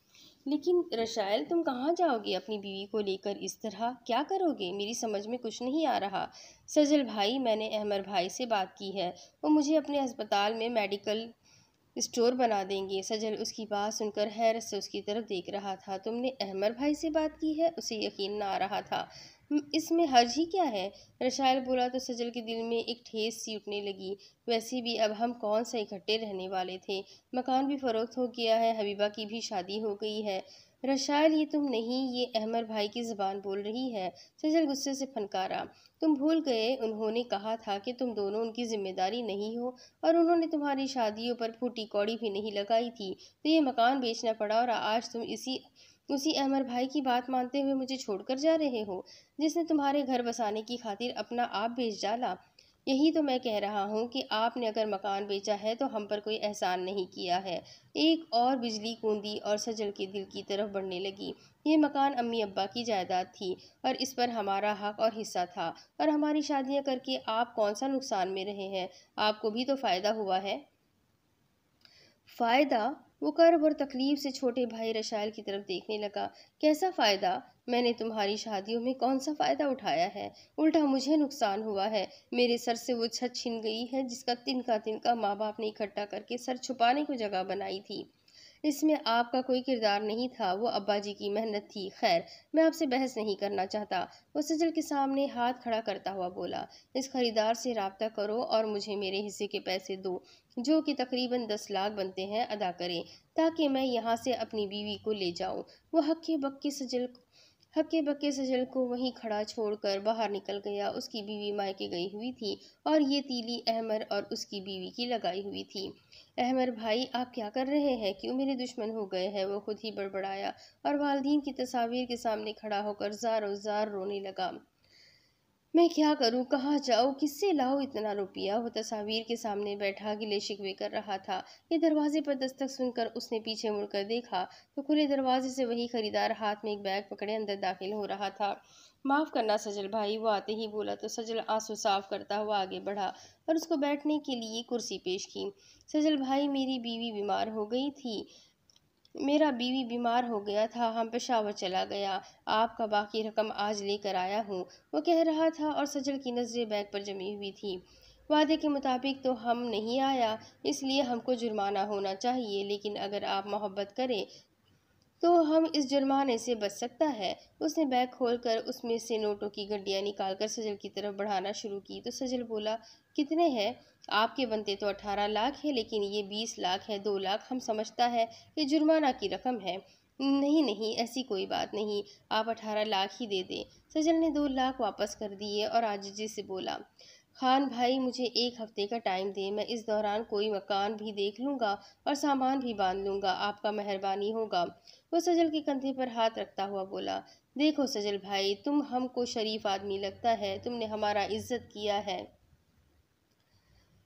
लेकिन रशायल, तुम कहाँ जाओगे अपनी बीवी को लेकर? इस तरह क्या करोगे? मेरी समझ में कुछ नहीं आ रहा। सजल भाई, मैंने अहमर भाई से बात की है, वो मुझे अपने अस्पताल में मेडिकल स्टोर बना देंगे। सजल उसकी बात सुनकर हैरत से उसकी तरफ देख रहा था। तुमने अहमर भाई से बात की है? उसे यकीन ना आ रहा था। इसमें हर्ज ही क्या है? रशायल बोला तो सजल के दिल में एक ठेस सी उठने लगी। वैसे भी अब हम कौन सा इकट्ठे रहने वाले थे। मकान भी फरोख्त हो गया है, हबीबा की भी शादी हो गई है। रशायल, ये तुम नहीं, ये अहमर भाई की ज़बान बोल रही है। सजल गुस्से से फनकारा। तुम भूल गए, उन्होंने कहा था कि तुम दोनों उनकी जिम्मेदारी नहीं हो, और उन्होंने तुम्हारी शादियों पर फूटी कौड़ी भी नहीं लगाई थी। तो ये मकान बेचना पड़ा और आज तुम उसी अहमर भाई की बात मानते हुए मुझे छोड़कर जा रहे हो, जिसने तुम्हारे घर बसाने की खातिर अपना आप बेच डाला। यही तो मैं कह रहा हूँ कि आपने अगर मकान बेचा है तो हम पर कोई एहसान नहीं किया है। एक और बिजली कूंदी और सजल के दिल की तरफ बढ़ने लगी। ये मकान अम्मी अब्बा की जायदाद थी और इस पर हमारा हक और हिस्सा था, और हमारी शादियां करके आप कौन सा नुकसान में रहे हैं? आपको भी तो फायदा हुआ है। फायदा? वो कर्ब और तकलीफ से छोटे भाई रशायल की तरफ देखने लगा। कैसा फायदा? मैंने तुम्हारी शादियों में कौन सा फायदा उठाया है? उल्टा मुझे नुकसान हुआ है। मेरे सर से वो छत छिन गई है जिसका तिनका तिनका माँ बाप ने इकट्ठा करके सर छुपाने को जगह बनाई थी। इसमें आपका कोई किरदार नहीं था, वो अब्बा जी की मेहनत थी। खैर, मैं आपसे बहस नहीं करना चाहता। वो सजल के सामने हाथ खड़ा करता हुआ बोला, इस खरीदार से राब्ता करो और मुझे मेरे हिस्से के पैसे दो, जो कि तकरीबन 10 लाख बनते हैं, अदा करें, ताकि मैं यहाँ से अपनी बीवी को ले जाऊँ। वो हक्के बक्के सजल को वहीं खड़ा छोड़कर बाहर निकल गया। उसकी बीवी मायके गई हुई थी और ये तीली अहमर और उसकी बीवी की लगाई हुई थी। अहमर भाई, आप क्या कर रहे हैं? क्यों मेरे दुश्मन हो गए हैं? वो खुद ही बड़बड़ाया और वालदीन की तस्वीर के सामने खड़ा होकर ज़ारो ज़ार रोने लगा। मैं क्या करूं, कहाँ जाऊं, किससे लाऊं इतना रुपया? वो तस्वीर के सामने बैठा गिले शिकवे कर रहा था कि दरवाजे पर दस्तक सुनकर उसने पीछे मुड़कर देखा तो खुले दरवाजे से वही खरीदार हाथ में एक बैग पकड़े अंदर दाखिल हो रहा था। माफ़ करना सजल भाई, वो आते ही बोला तो सजल आंसू साफ करता हुआ आगे बढ़ा और उसको बैठने के लिए कुर्सी पेश की। सजल भाई, मेरा बीवी बीमार हो गया था, हम पेशावर चला गया। आपका बाकी रकम आज लेकर आया हूँ, वो कह रहा था और सजल की नज़रें बैग पर जमी हुई थी। वादे के मुताबिक तो हम नहीं आया, इसलिए हमको जुर्माना होना चाहिए, लेकिन अगर आप मोहब्बत करें तो हम इस जुर्माने से बच सकता है। उसने बैग खोलकर उसमें से नोटों की गड्डियां निकालकर सजल की तरफ बढ़ाना शुरू की तो सजल बोला, कितने हैं? आपके बनते तो 18 लाख है, लेकिन ये 20 लाख है। 2 लाख हम समझता है कि जुर्माना की रकम है। नहीं नहीं, ऐसी कोई बात नहीं, आप 18 लाख ही दे दें। सजल ने 2 लाख वापस कर दिए और आजिज़ी से बोला, खान भाई, मुझे 1 हफ्ते का टाइम दें, मैं इस दौरान कोई मकान भी देख लूँगा और सामान भी बांध लूँगा, आपका मेहरबानी होगा। वो सजल के कंधे पर हाथ रखता हुआ बोला, देखो सजल भाई, तुम हमको शरीफ आदमी लगता है, तुमने हमारा इज्जत किया है,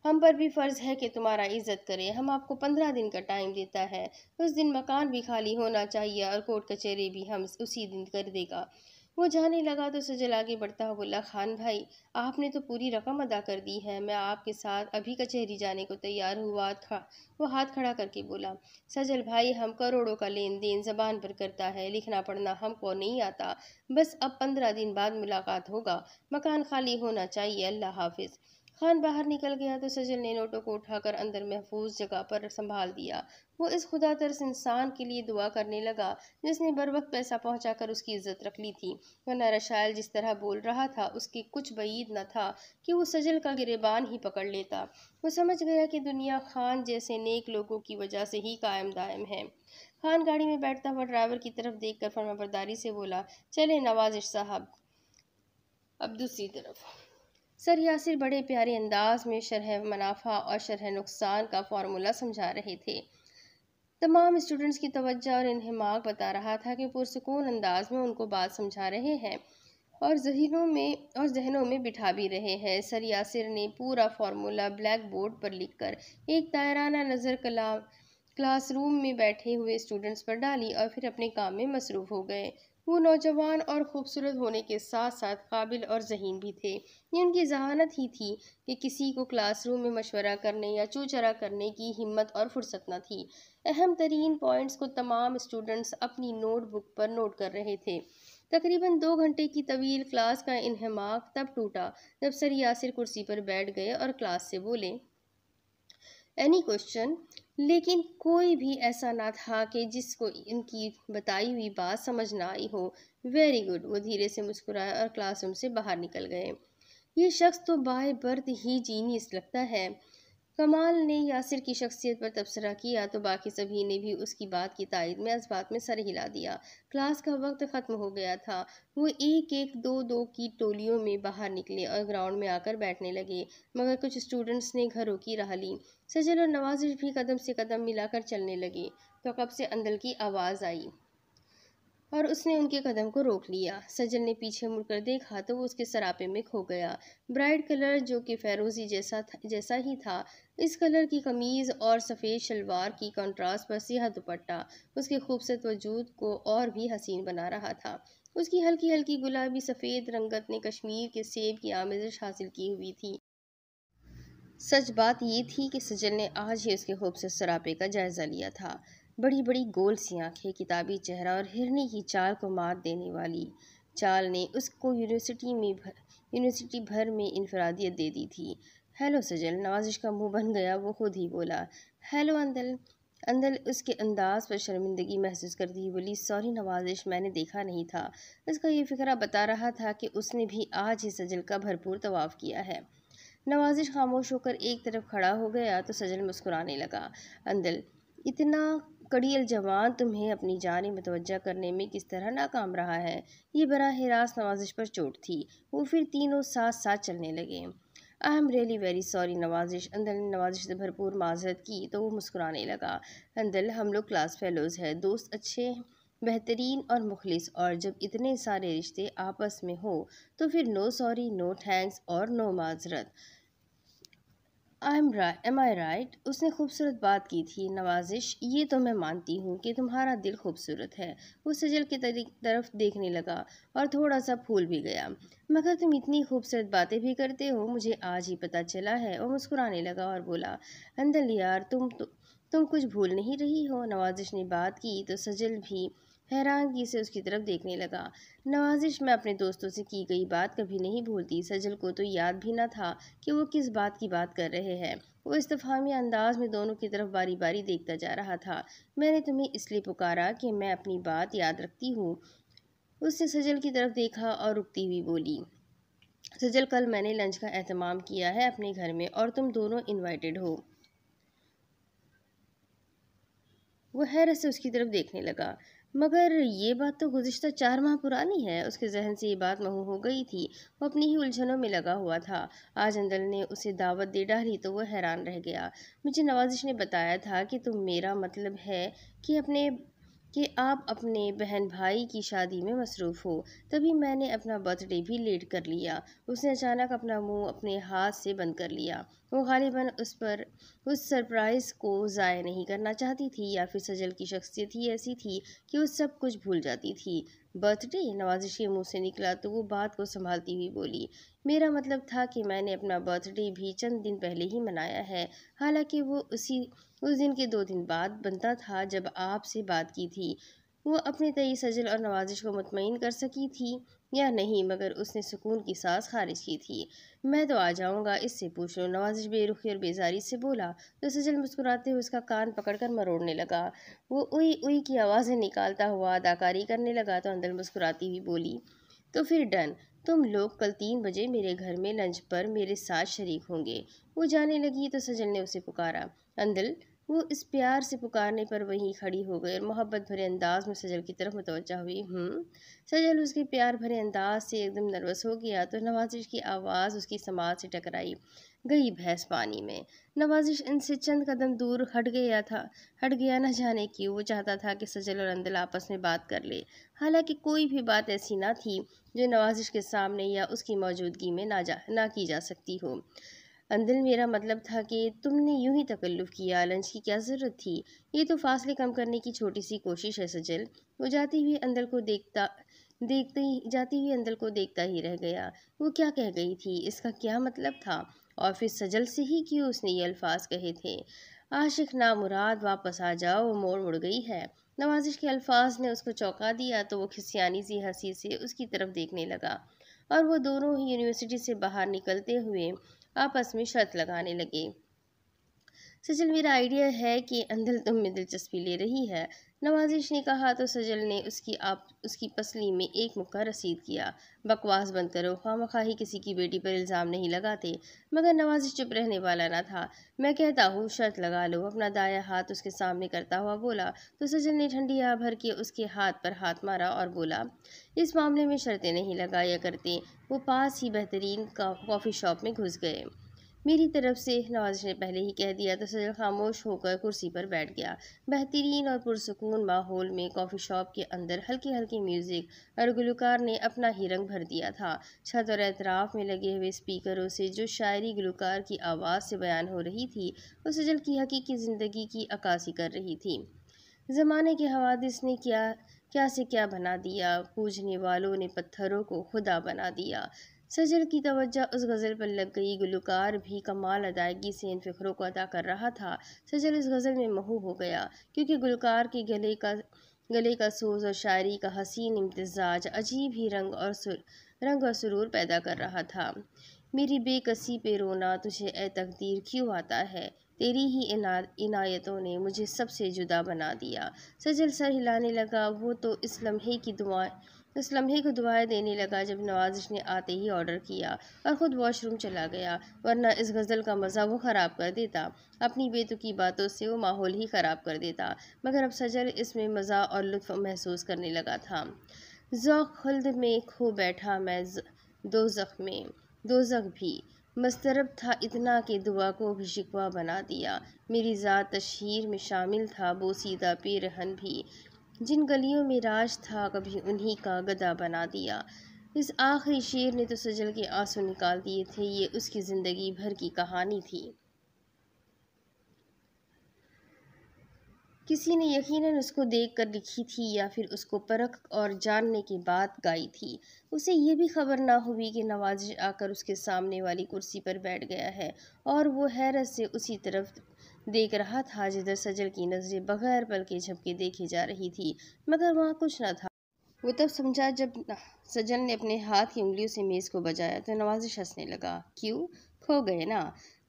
हम पर भी फर्ज है कि तुम्हारा इज्जत करें। हम आपको 15 दिन का टाइम देता है। उस दिन मकान भी खाली होना चाहिए और कोर्ट कचहरी भी हम उसी दिन कर देगा। वो जाने लगा तो सजल आगे बढ़ता हुआ बोला, खान भाई, आपने तो पूरी रकम अदा कर दी है, मैं आपके साथ अभी कचहरी जाने को तैयार हूँ। वो हाथ खड़ा करके बोला, सजल भाई, हम करोड़ों का लेन देन जबान पर करता है, लिखना पढ़ना हमको नहीं आता। बस अब 15 दिन बाद मुलाकात होगा, मकान खाली होना चाहिए, अल्लाह हाफिज। खान बाहर निकल गया तो सजल ने नोटों को उठाकर अंदर महफूज जगह पर संभाल दिया। वो इस खुदा तरस इंसान के लिए दुआ करने लगा जिसने बर वक्त पैसा पहुंचाकर उसकी इज्जत रख ली थी, वरना रशायल जिस तरह बोल रहा था उसके कुछ बईद न था कि वो सजल का गिरेबान ही पकड़ लेता। वो समझ गया कि दुनिया खान जैसे नेक लोगों की वजह से ही कायम दायम है। खान गाड़ी में बैठता हुआ ड्राइवर की तरफ देखकर फर्माबरदारी से बोला, चले नवाजिश साहब। अब दूसरी तरफ सर यासिर बड़े प्यारे अंदाज में शरह मुनाफा और शरह नुकसान का फार्मूला समझा रहे थे। तमाम स्टूडेंट्स की तवज्जो और इन्हें मार्क बता रहा था कि पुरसकून अंदाज में उनको बात समझा रहे हैं। और जहनों में बिठा भी रहे हैं। सर यासिर ने पूरा फार्मूला ब्लैक बोर्ड पर लिखकर एक तायराना नज़र क्लासरूम में बैठे हुए स्टूडेंट्स पर डाली और फिर अपने काम में मसरूफ़ हो गए। वो नौजवान और खूबसूरत होने के साथ साथ काबिल और ज़हीन भी थे। ये उनकी जहानत ही थी कि किसी को क्लासरूम में मशवरा करने या चूचरा करने की हिम्मत और फुर्सत न थी। अहम तरीन पॉइंट्स को तमाम स्टूडेंट्स अपनी नोटबुक पर नोट कर रहे थे। तकरीबन 2 घंटे की तवील क्लास का इन्हमाक तब टूटा जब सर यासिर कुर्सी पर बैठ गए और क्लास से बोले, एनी क्वेश्चन। लेकिन कोई भी ऐसा ना था कि जिसको इनकी बताई हुई बात समझ ना आई हो। वेरी गुड, वो धीरे से मुस्कुराए और क्लासरूम से बाहर निकल गए। ये शख्स तो बाय बर्थ ही जीनियस लगता है। कमाल ने यासिर की शख्सियत पर तबसरा किया तो बाकी सभी ने भी उसकी बात की तायद में इस बात में सर हिला दिया। क्लास का वक्त ख़त्म हो गया था। वो एक एक दो दो की टोलियों में बाहर निकले और ग्राउंड में आकर बैठने लगे, मगर कुछ स्टूडेंट्स ने घरों की राह ली। सजल और नवाजिश भी कदम से कदम मिलाकर चलने लगे तो कब से अंदल की आवाज़ आई और उसने उनके कदम को रोक लिया। सजल ने पीछे मुड़कर देखा तो वो उसके सरापे में खो गया। ब्राइट कलर जो कि फ़ैरोज़ी जैसा ही था, इस कलर की कमीज़ और सफ़ेद शलवार की कंट्रास्ट पर सियाह दुपट्टा उसके खूबसूरत वजूद को और भी हसीन बना रहा था। उसकी हल्की हल्की गुलाबी सफ़ेद रंगत ने कश्मीर के सेब की आमेज़श हासिल की हुई थी। सच बात ये थी कि सजल ने आज ही उसके खूबसूरत सरापे का जायज़ा लिया था। बड़ी बड़ी गोल सी आंखें, किताबी चेहरा और हिरनी की चाल को मात देने वाली चाल ने उसको यूनिवर्सिटी भर में इनफरादियत दे दी थी। हेलो सजल, नवाजिश का मुंह बन गया। वो खुद ही बोला, हेलो अंदल। अंदल उसके अंदाज पर शर्मिंदगी महसूस करती हुई बोली, सॉरी नवाजिश, मैंने देखा नहीं था। उसका ये फिक्रा बता रहा था कि उसने भी आज ही सजल का भरपूर तवाफ़ किया है। नवाजिश खामोश होकर एक तरफ खड़ा हो गया तो सजल मुस्कुराने लगा। अंदल, इतना कड़ियल जवान तुम्हें अपनी जानिब मुतवज्जा करने में किस तरह नाकाम रहा है। ये बराह रास्त नवाजिश पर चोट थी। वो फिर तीनों साथ साथ चलने लगे। I am really very sorry नवाजिश। अंदल ने नवाजिश से भरपूर माजरत की तो वो मुस्कुराने लगा। अंदल, हम लोग क्लास फेलोज़ हैं, दोस्त अच्छे, बेहतरीन और मुखलिस, और जब इतने सारे रिश्ते आपस में हो तो फिर नो सॉरी, नो थैंक्स और नो माजरत। एम आई राइट? उसने खूबसूरत बात की थी। नवाजिश, ये तो मैं मानती हूँ कि तुम्हारा दिल खूबसूरत है। वो सजल की तरफ देखने लगा और थोड़ा सा फूल भी गया। मगर तुम इतनी खूबसूरत बातें भी करते हो, मुझे आज ही पता चला है। वो मुस्कुराने लगा और बोला, अंदल यार, तुम कुछ भूल नहीं रही हो? नवाजिश ने बात की तो सजल भी हैरानगी से उसकी तरफ देखने लगा। नवाजिश, मैं अपने दोस्तों से की गई बात कभी नहीं भूलती। सजल को तो याद भी न था कि वो किस बात की बात कर रहे हैं। वो इस्तफामी अंदाज में दोनों की तरफ बारी बारी देखता जा रहा था। मैंने तुम्हें इसलिए पुकारा कि मैं अपनी बात याद रखती हूँ। उसने सजल की तरफ देखा और रुकती हुई बोली, सजल, कल मैंने लंच का एहतमाम किया है अपने घर में और तुम दोनों इनवाइटेड हो। वो हैरत से उसकी तरफ देखने लगा। मगर ये बात तो गुज़िश्ता 4 माह पुरानी है। उसके जहन से ये बात महू हो गई थी। वो अपनी ही उलझनों में लगा हुआ था। आज अंदल ने उसे दावत दे डाली तो वो हैरान रह गया। मुझे नवाजिश ने बताया था कि तुम, मेरा मतलब है कि आप अपने बहन भाई की शादी में मसरूफ़ हो, तभी मैंने अपना बर्थडे भी लेट कर लिया। उसने अचानक अपना मुंह अपने हाथ से बंद कर लिया। वो गालिबन उस सरप्राइज़ को ज़ाय नहीं करना चाहती थी, या फिर सजल की शख्सियत ही ऐसी थी कि वो सब कुछ भूल जाती थी। बर्थडे? नवाजिश के मुंह से निकला तो वो बात को संभालती हुई बोली, मेरा मतलब था कि मैंने अपना बर्थडे भी चंद दिन पहले ही मनाया है। हालांकि वो उस दिन के 2 दिन बाद बनता था जब आपसे बात की थी। वो अपने तय सजल और नवाजिश को मुतमईन कर सकी थी या नहीं, मगर उसने सुकून की सांस खारिज की थी। मैं तो आ जाऊंगा, इससे पूछ लो। नवाजिश बेरुखी और बेजारी से बोला तो सजल मुस्कुराते हुए उसका कान पकड़कर मरोड़ने लगा। वो उई उई की आवाज़ें निकालता हुआ अदाकारी करने लगा तो अंदर मुस्कुराती हुई बोली, तो फिर डन, तुम लोग कल 3 बजे मेरे घर में लंच पर मेरे साथ शरीक होंगे। वो जाने लगी तो सजल ने उसे पुकारा, अंदल, वो इस प्यार से पुकारने पर वहीं खड़ी हो गई और मोहब्बत भरे अंदाज में सजल की तरफ मुतवज्जा हुई। सजल उसके प्यार भरे अंदाज से एकदम नर्वस हो गया तो नवाजिश की आवाज़ उसकी समाज से टकराई। गई भैंस पानी में। नवाजिश इनसे चंद कदम दूर हट गया न जाने क्यों। वो चाहता था कि सजल और अंदल आपस में बात कर ले। हालांकि कोई भी बात ऐसी ना थी जो नवाजिश के सामने या उसकी मौजूदगी में ना की जा सकती हो। अंदल, मेरा मतलब था कि तुमने यूं ही तकल्लुफ़ किया, लंच की क्या ज़रूरत थी? ये तो फासले कम करने की छोटी सी कोशिश है सजल। वो जाती हुई अंदल को देखता ही रह गया। वो क्या कह गई थी, इसका क्या मतलब था? और फिर सजल से ही क्यों उसने ये अल्फाज कहे थे, आशिक ना मुराद वापस आ जाओ, वो मोड़ मुड़ गई है। नवाजिश के अल्फाज ने उसको चौंका दिया तो वो खिसियानी सी हंसी से उसकी तरफ देखने लगा और वो दोनों ही यूनिवर्सिटी से बाहर निकलते हुए आपस में शर्त लगाने लगे। सजल, मेरा आइडिया है कि अंधल तुम में दिलचस्पी ले रही है, नवाजिश ने कहा तो सजल ने उसकी पसली में एक मुक्का रसीद किया। बकवास बंद करो, खामखा ही किसी की बेटी पर इल्ज़ाम नहीं लगाते। मगर नवाजिश चुप रहने वाला ना था। मैं कहता हूँ शर्त लगा लो, अपना दाया हाथ उसके सामने करता हुआ बोला तो सजल ने ठंडी आ भर के उसके हाथ पर हाथ मारा और बोला, इस मामले में शर्तें नहीं लगाया करते। वो पास ही बेहतरीन कॉफ़ी शॉप में घुस गए। मेरी तरफ से, नवाजिश ने पहले ही कह दिया तो सजल खामोश होकर कुर्सी पर बैठ गया। बेहतरीन और पुरसुकून माहौल में कॉफ़ी शॉप के अंदर हल्की हल्की म्यूज़िक और गुलकार ने अपना ही रंग भर दिया था। छत और एतराफ़ में लगे हुए स्पीकरों से जो शायरी गुलकार की आवाज़ से बयान हो रही थी वो सजल की हकीकी ज़िंदगी की अक्कासी कर रही थी। ज़माने के हवादिस ने क्या क्या से क्या बना दिया, पूजने वालों ने पत्थरों को खुदा बना दिया। सजल की तवज्जो उस गज़ल पर लग गई। गुलकार भी कमाल अदायगी से इन फ़िक्रों को अदा कर रहा था। सजल इस गज़ल में महू हो गया क्योंकि गुलकार के गले का सोज और शायरी का हसीन इम्तिजाज अजीब ही रंग और सुरूर पैदा कर रहा था। मेरी बेकसी पे रोना तुझे ए तकदीर क्यों आता है, तेरी ही इनायतों ने मुझे सबसे जुदा बना दिया। सजल सर हिलाने लगा। वो तो इस लम्हे को दुआएं देने लगा जब नवाजिश ने आते ही ऑर्डर किया और ख़ुद वॉशरूम चला गया, वरना इस गज़ल का मज़ा वो ख़राब कर देता। अपनी बेतुकी बातों से वो माहौल ही ख़राब कर देता। मगर अब सजल इसमें मज़ा और लुत्फ़ महसूस करने लगा था। ज़ौक़ खुल्द में खो बैठा मैं दोज़ख भी मस्तरब था इतना कि दुआ को भी शिकवा बना दिया। मेरी ज़ात तशहीर में शामिल था बोसीदा पेरहन भी, जिन गलियों में राज था कभी उन्हीं का गदा बना दिया। इस आखिरी शेर ने तो सजल के आंसू निकाल दिए थे। ये उसकी ज़िंदगी भर की कहानी थी। किसी ने यकीनन उसको देखकर लिखी थी या फिर उसको परख और जानने के बाद गाई थी। उसे ये भी खबर ना हुई कि नवाजिश आकर उसके सामने वाली कुर्सी पर बैठ गया है और वो हैरत से उसी तरफ देख रहा था जिधर सजल की नज़रें बगैर पल के झपके देखे जा रही थी। मगर वहाँ कुछ न था। वो तब समझा जब सजल ने अपने हाथ की उंगलियों से मेज़ को बजाया तो नवाजिश हंसने लगा। क्यों, खो गए ना?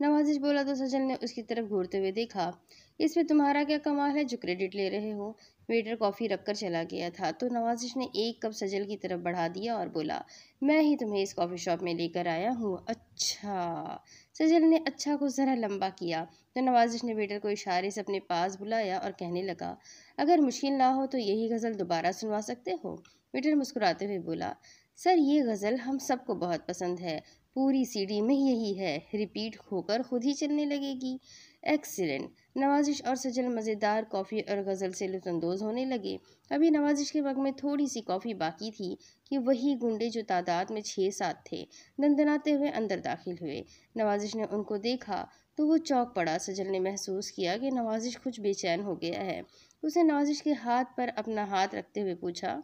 नवाजिश बोला तो सजल ने उसकी तरफ घूरते हुए देखा। इसमें तुम्हारा क्या कमाल है जो क्रेडिट ले रहे हो? वेटर कॉफ़ी रखकर चला गया था तो नवाजिश ने एक कप सजल की तरफ बढ़ा दिया और बोला, मैं ही तुम्हें इस कॉफ़ी शॉप में लेकर आया हूँ। अच्छा। सजल ने अच्छा को ज़रा लंबा किया तो नवाजिश ने वेटर को इशारे से अपने पास बुलाया और कहने लगा, अगर मुश्किल ना हो तो यही गज़ल दोबारा सुनवा सकते हो? वेटर मुस्कुराते हुए बोला, सर ये गज़ल हम सबको बहुत पसंद है, पूरी सीडी में यही है, रिपीट होकर खुद ही चलने लगेगी। एक्सीलेंट। नवाजिश और सजल मज़ेदार कॉफ़ी और गज़ल से लुत्फ़अंदोज़ होने लगे। अभी नवाजिश के मग में थोड़ी सी कॉफ़ी बाकी थी कि वही गुंडे जो तादाद में 6-7 थे दंदनाते हुए अंदर दाखिल हुए। नवाजिश ने उनको देखा तो वो चौंक पड़ा। सजल ने महसूस किया कि नवाजिश कुछ बेचैन हो गया है। उसने नवाजिश के हाथ पर अपना हाथ रखते हुए पूछा,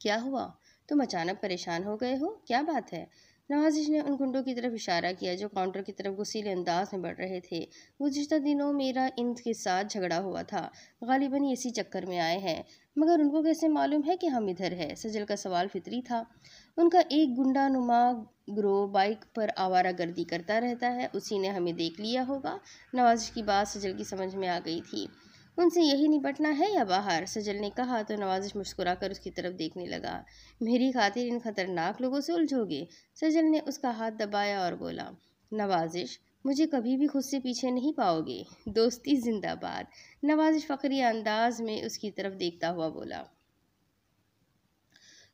क्या हुआ, तुम अचानक परेशान हो गए हो, क्या बात है? नवाजिश ने उन गुंडों की तरफ इशारा किया जो काउंटर की तरफ गुस्सीले अंदाज में बढ़ रहे थे। गुज़िश्ता दिनों मेरा इनके साथ झगड़ा हुआ था, गालिबन ये इसी चक्कर में आए हैं। मगर उनको कैसे मालूम है कि हम इधर है? सजल का सवाल फितरी था। उनका एक गुंडा नुमा ग्रोह बाइक पर आवारागर्दी करता रहता है, उसी ने हमें देख लिया होगा। नवाजिश की बात सजल की समझ में आ गई थी। उनसे यही निपटना है या बाहर? सजल ने कहा तो नवाजिश मुस्कुराकर उसकी तरफ देखने लगा। मेरी खातिर इन खतरनाक लोगों से उलझोगे? सजल ने उसका हाथ दबाया और बोला, नवाजिश मुझे कभी भी खुद से पीछे नहीं पाओगे। दोस्ती जिंदाबाद। नवाजिश फखरी अंदाज में उसकी तरफ देखता हुआ बोला।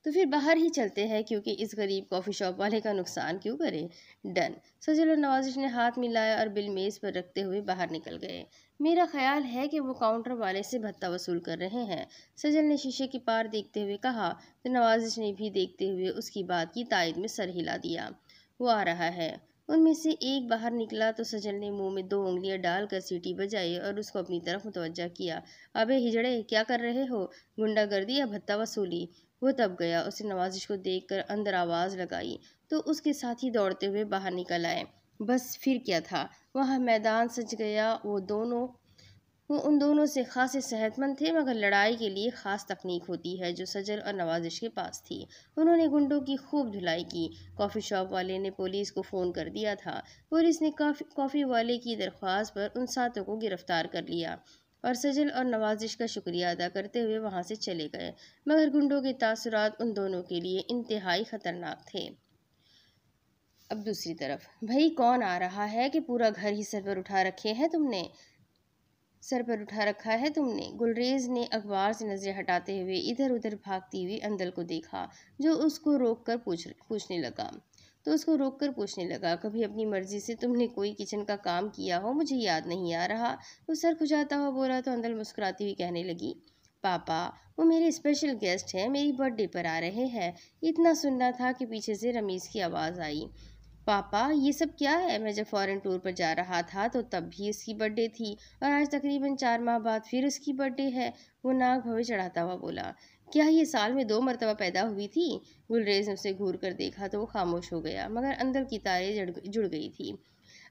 तो फिर बाहर ही चलते हैं, क्योंकि इस गरीब कॉफ़ी शॉप वाले का नुकसान क्यों करें। डन। सजल और नवाजिश ने हाथ मिलाया और बिल मेज़ पर रखते हुए बाहर निकल गए। मेरा ख्याल है कि वो काउंटर वाले से भत्ता वसूल कर रहे हैं, सजल ने शीशे के पार देखते हुए कहा। तो नवाजिश ने भी देखते हुए उसकी बात की तायद में सर हिला दिया। वो आ रहा है। उनमें से एक बाहर निकला तो सजल ने मुंह में 2 उंगलियां डालकर सीटी बजाई और उसको अपनी तरफ मुतवज्जा किया। अबे हिजड़े, क्या कर रहे हो? गुंडागर्दी या भत्ता वसूली? वो तब गया। उसने नवाजिश को देखकर अंदर आवाज़ लगाई तो उसके साथी दौड़ते हुए बाहर निकल आए। बस फिर क्या था, वहाँ मैदान सज गया। वो उन दोनों से खासे सेहतमंद थे, मगर लड़ाई के लिए ख़ास तकनीक होती है जो सजल और नवाजिश के पास थी। उन्होंने गुंडों की खूब धुलाई की। कॉफ़ी शॉप वाले ने पुलिस को फ़ोन कर दिया था। पुलिस ने कॉफ़ी वाले की दरख्वास्त पर उन सातों को गिरफ्तार कर लिया और सजल और नवाजिश का शुक्रिया अदा करते हुए वहाँ से चले गए। मगर गुंडों के तासुरात उन दोनों के लिए इंतहाई ख़तरनाक थे। अब दूसरी तरफ, भाई कौन आ रहा है कि पूरा घर ही सर पर उठा रखा है तुमने। गुलरेज ने अखबार से नजरें हटाते हुए इधर उधर भागती हुई अंदल को देखा, जो उसको रोककर पूछने लगा, कभी अपनी मर्जी से तुमने कोई किचन का काम किया हो? मुझे याद नहीं आ रहा। वो सर खुजाता हुआ बोला तो अंदल मुस्कुराती हुई कहने लगी, पापा, वो मेरे स्पेशल गेस्ट हैं, मेरी बर्थडे पर आ रहे हैं। इतना सुनना था कि पीछे से रमीज की आवाज़ आई। पापा, ये सब क्या है? मैं जब फॉरेन टूर पर जा रहा था तो तब भी उसकी बर्थडे थी, और आज तकरीबन 4 माह बाद फिर उसकी बर्थडे है। वो नाक भवे चढ़ाता हुआ बोला। क्या ये साल में 2 मरतबा पैदा हुई थी? गुलरेज ने उसे घूर कर देखा तो वो खामोश हो गया, मगर अंदर की तारें जुड़ गई थी।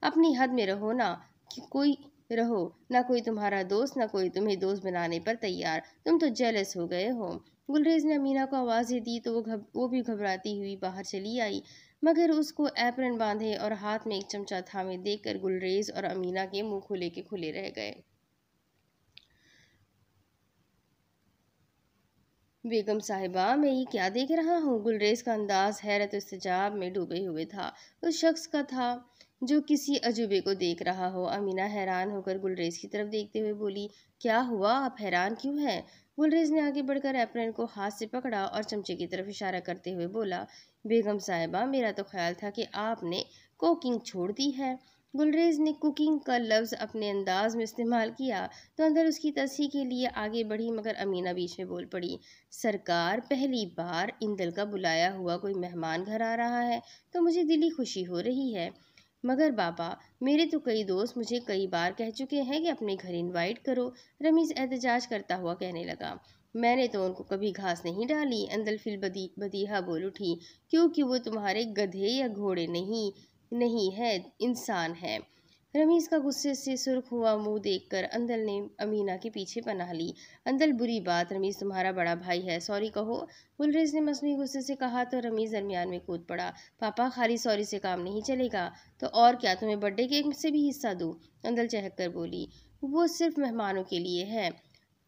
अपनी हद में रहो ना, कि कोई रहो ना, कोई तुम्हारा दोस्त ना कोई तुम्हें दोस्त बनाने पर तैयार। तुम तो जेलस हो गए हो। गुलरेज ने अमीना को आवाज़ें दी तो वो भी घबराती हुई बाहर चली आई, मगर उसको एप्रन बांधे और हाथ में एक चमचा थामे देखकर गुलरेज और अमीना के मुंह खुले के खुले रह गए। बेगम साहिबा, मैं ये क्या देख रहा हूँ? गुलरेज का अंदाज हैरत इस्तेजाब में डूबे हुए था, उस शख्स का था जो किसी अजूबे को देख रहा हो। अमीना हैरान होकर गुलरेज की तरफ देखते हुए बोली, क्या हुआ? आप हैरान क्यों हैं? गुलरेज ने आगे बढ़कर एप्रन को हाथ से पकड़ा और चमचे की तरफ इशारा करते हुए बोला, बेगम साहिबा, मेरा तो ख्याल था कि आपने कुकिंग छोड़ दी है। गुलरेज ने कुकिंग का लफ्ज़ अपने अंदाज में इस्तेमाल किया तो अंदर उसकी तस्हीह के लिए आगे बढ़ी, मगर अमीना बीच में बोल पड़ी, सरकार, पहली बार इंदल का बुलाया हुआ कोई मेहमान घर आ रहा है तो मुझे दिली खुशी हो रही है। मगर बाबा, मेरे तो कई दोस्त मुझे कई बार कह चुके हैं कि अपने घर इनवाइट करो। रमीज एहतजाज करता हुआ कहने लगा, मैंने तो उनको कभी घास नहीं डाली। अंदल फिल बदीहा बोल उठी, क्योंकि वो तुम्हारे गधे या घोड़े नहीं है, इंसान है। रमीज का गुस्से से सुर्ख हुआ मुंह देखकर अंदल ने अमीना के पीछे पनाह ली। अंदल, बुरी बात, रमीज तुम्हारा बड़ा भाई है, सॉरी कहो। गुलरेज ने मसनूई गुस्से से कहा तो रमीज दरमियान में कूद पड़ा। पापा, खाली सॉरी से काम नहीं चलेगा। तो और क्या, तुम्हें बर्थडे केक से भी हिस्सा दूँ? अंदल चहक कर बोली, वो सिर्फ मेहमानों के लिए है।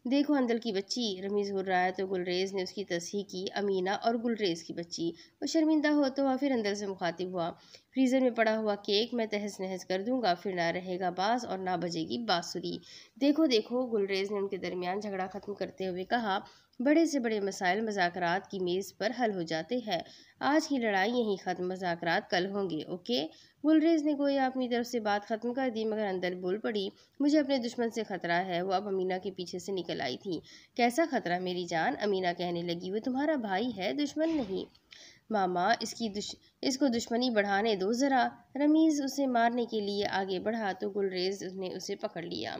देखो अंदल की बच्ची, रमीज गुर्राया तो गुलरेज ने उसकी तस्हीह की, अमीना और गुलरेज की बच्ची। वो शर्मिंदा होता हुआ फिर अंदल से मुखातिब हुआ, फ्रीज़र में पड़ा हुआ केक मैं तहस नहस कर दूंगा, फिर ना रहेगा बास और ना बजेगी बांसुरी। देखो देखो, गुलरेज ने उनके दरमियान झगड़ा ख़त्म करते हुए कहा, बड़े से बड़े मसाइल मज़ाकरात की मेज़ पर हल हो जाते हैं। आज की लड़ाई यहीं ख़त्म, मज़ाकरात कल होंगे, ओके? गुलरेज ने गोया अपनी तरफ से बात ख़त्म कर दी, मगर अंदर बोल पड़ी, मुझे अपने दुश्मन से ख़तरा है। वो अब अमीना के पीछे से निकल आई थी। कैसा ख़तरा मेरी जान? अमीना कहने लगी, वो तुम्हारा भाई है, दुश्मन नहीं। मामा, इसको दुश्मनी बढ़ाने दो ज़रा। रमीज़ उसे मारने के लिए आगे बढ़ा तो गुलरेज ने उसे पकड़ लिया।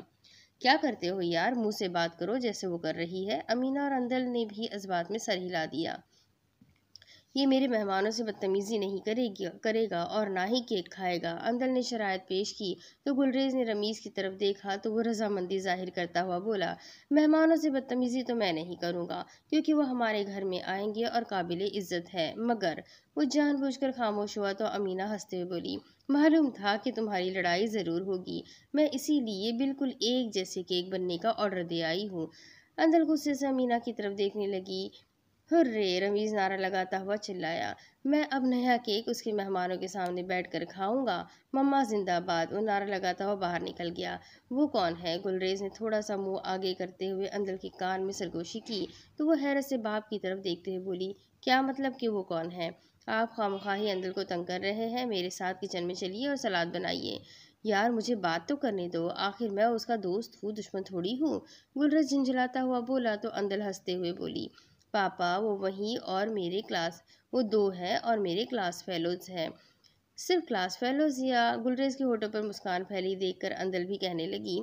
क्या करते हो यार, मुंह से बात करो जैसे वो कर रही है। अमीना और अंदल ने भी इस बात में सर हिला दिया। ये मेरे मेहमानों से बदतमीजी नहीं करेगा और ना ही केक खाएगा। अंदल ने शरायत पेश की तो गुलरेज ने रमीज की तरफ देखा तो वो रजामंदी जाहिर करता हुआ बोला, मेहमानों से बदतमीजी तो मैं नहीं करूँगा, क्योंकि वो हमारे घर में आएंगे और काबिल इज्जत है। मगर वो जानबूझकर खामोश हुआ तो अमीना हंसते हुए बोली, मालूम था कि तुम्हारी लड़ाई ज़रूर होगी, मैं इसीलिए बिल्कुल एक जैसे केक बनने का ऑर्डर दे आई हूँ। अंदल गुस्से से अमीना की तरफ देखने लगी। हुर्रे! रमीज़ नारा लगाता हुआ चिल्लाया। मैं अब नया केक उसके मेहमानों के सामने बैठकर खाऊंगा। मम्मा जिंदाबाद! वो नारा लगाता हुआ बाहर निकल गया। वो कौन है? गुलरेज ने थोड़ा सा मुंह आगे करते हुए अंदल के कान में सरगोशी की तो वो हैरत से बाप की तरफ देखते हुए बोली, क्या मतलब कि वो कौन है? आप खामखा ही अंदल को तंग कर रहे हैं। मेरे साथ किचन में चलिए और सलाद बनाइए। यार मुझे बात तो करने दो, आखिर मैं उसका दोस्त हूँ, दुश्मन थोड़ी हूँ। गुलरेज झिंझलाता हुआ बोला तो अंदल हंसते हुए बोली, पापा वो वही और मेरे क्लास वो दो है और मेरे क्लास फेलोज हैं। सिर्फ क्लास फेलोज? या गुलरेज के होठों पर मुस्कान फैली देखकर अंदल भी कहने लगी,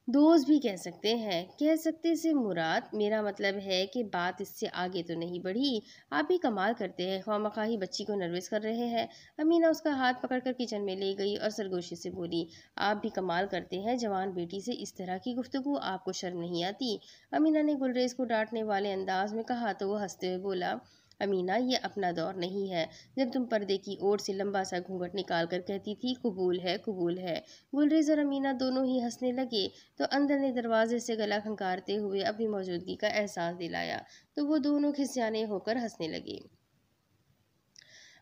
दोस्त भी कह सकते हैं। कह सकते से मुराद, मेरा मतलब है कि बात इससे आगे तो नहीं बढ़ी। आप भी कमाल करते हैं, खामखा ही बच्ची को नर्वस कर रहे हैं। अमीना उसका हाथ पकड़कर किचन में ले गई और सरगोशी से बोली, आप भी कमाल करते हैं, जवान बेटी से इस तरह की गुफ्तगू, आपको शर्म नहीं आती? अमीना ने गुलरेज को डांटने वाले अंदाज में कहा तो वो हंसते हुए बोला, अमीना ये अपना दौर नहीं है जब तुम पर्दे की ओर से लंबा सा घूंघट निकाल कर कहती थी कबूल है कबूल है। गुलरेज और अमीना दोनों ही हंसने लगे तो अंदर ने दरवाजे से गला खंकारते हुए अपनी मौजूदगी का एहसास दिलाया तो वो दोनों खिसियाने होकर हंसने लगे।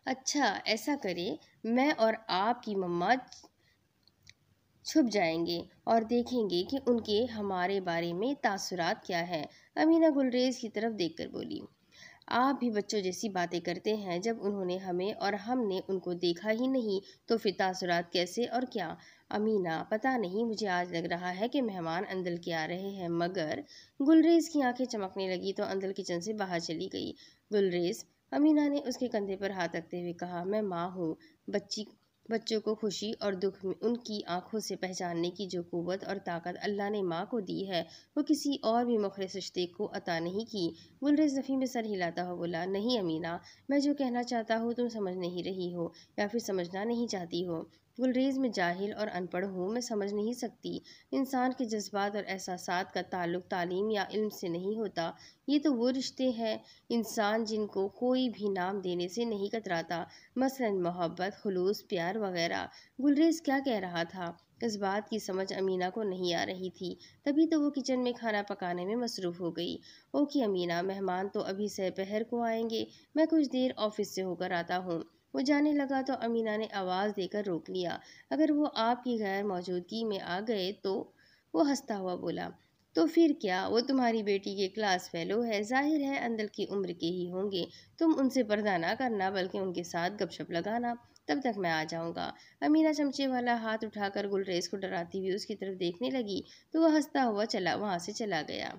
अच्छा ऐसा करें, मैं और आपकी मम्मा छुप जाएंगे और देखेंगे कि उनके हमारे बारे में तासुरात क्या है। अमीना गुलरेज की तरफ देखकर बोली, आप भी बच्चों जैसी बातें करते हैं। जब उन्होंने हमें और हमने उनको देखा ही नहीं तो फिर तासुरात कैसे और क्या? अमीना पता नहीं, मुझे आज लग रहा है कि मेहमान अंदल के आ रहे हैं। मगर गुलरेज की आंखें चमकने लगी तो अंदल किचन से बाहर चली गई। गुलरेज, अमीना ने उसके कंधे पर हाथ रखते हुए कहा, मैं माँ हूँ। बच्चों को खुशी और दुख में उनकी आंखों से पहचानने की जो कुव्वत और ताकत अल्लाह ने माँ को दी है वो किसी और भी मुखलिस रिश्ते को अता नहीं की। गुलरेज नफ़ी में सर हिलाता हुआ बोला, नहीं अमीना, मैं जो कहना चाहता हूँ तुम समझ नहीं रही हो या फिर समझना नहीं चाहती हो। गुलरेज में जाहिल और अनपढ़ हूँ, मैं समझ नहीं सकती। इंसान के जज्बात और एहसासात का ताल्लुक तालीम या इल्म से नहीं होता। ये तो वो रिश्ते हैं इंसान जिनको कोई भी नाम देने से नहीं कतराता, मसलन मोहब्बत, खुलूस, प्यार वगैरह। गुलरेज क्या कह रहा था इस बात की समझ अमीना को नहीं आ रही थी। तभी तो वो किचन में खाना पकाने में मसरूफ़ हो गई। ओके अमीना, मेहमान तो अभी दोपहर को आएंगे, मैं कुछ देर ऑफिस से होकर आता हूँ। वो जाने लगा तो अमीना ने आवाज़ देकर रोक लिया, अगर वो आपकी गैर मौजूदगी में आ गए तो? वो हंसता हुआ बोला, तो फिर क्या, वो तुम्हारी बेटी के क्लास फेलो है, जाहिर है अंदल की उम्र के ही होंगे। तुम उनसे पर्दा ना करना बल्कि उनके साथ गपशप लगाना, तब तक मैं आ जाऊंगा। अमीना चमचे वाला हाथ उठाकर गुलरेज को डराती हुई उसकी तरफ देखने लगी तो वह हंसता हुआ वहां से चला गया।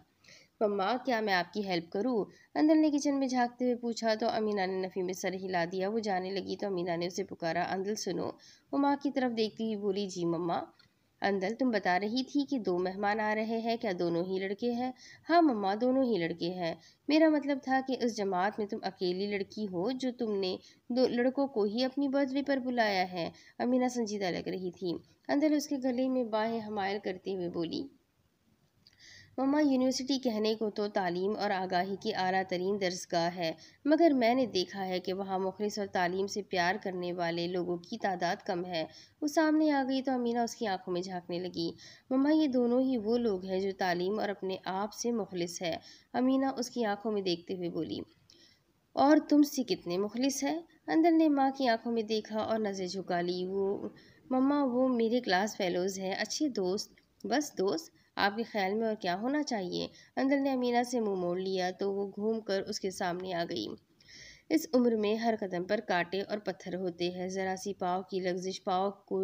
मम्मा क्या मैं आपकी हेल्प करूं? अंदर ने किचन में झांकते हुए पूछा तो अमीना ने नफ़ी में सर हिला दिया। वो जाने लगी तो अमीना ने उसे पुकारा, अंदल सुनो। वो माँ की तरफ देखती हुई बोली, जी मम्मा। अंदल तुम बता रही थी कि दो मेहमान आ रहे हैं, क्या दोनों ही लड़के हैं? हाँ मम्मा, दोनों ही लड़के हैं। मेरा मतलब था कि उस जमात में तुम अकेली लड़की हो जो तुमने दो लड़कों को ही अपनी बर्थडे पर बुलाया है। अमीना संजीदा लग रही थी। अंदल उसके गले में बाहें हमायल करते हुए बोली, मम्मा यूनिवर्सिटी कहने को तो तालीम और आगाही की आला तरीन दरसगाह है, मगर मैंने देखा है कि वहाँ मुखलिस और तालीम से प्यार करने वाले लोगों की तादाद कम है। वो सामने आ गई तो अमीना उसकी आंखों में झांकने लगी। मम्मा ये दोनों ही वो लोग हैं जो तालीम और अपने आप से मुखलिस है। अमीना उसकी आंखों में देखते हुए बोली, और तुमसे कितने मुखलिस है? अंदर ने माँ की आंखों में देखा और नज़र झुका ली। वो मम्मा वो मेरे क्लास फेलोज़ हैं, अच्छे दोस्त। बस दोस्त? आपके ख्याल में और क्या होना चाहिए? अंदर ने अमीना से मुंह मोड़ लिया तो वो घूम कर उसके सामने आ गई। इस उम्र में हर कदम पर कांटे और पत्थर होते हैं। ज़रा सी पाँव की लग्जिश पाँव को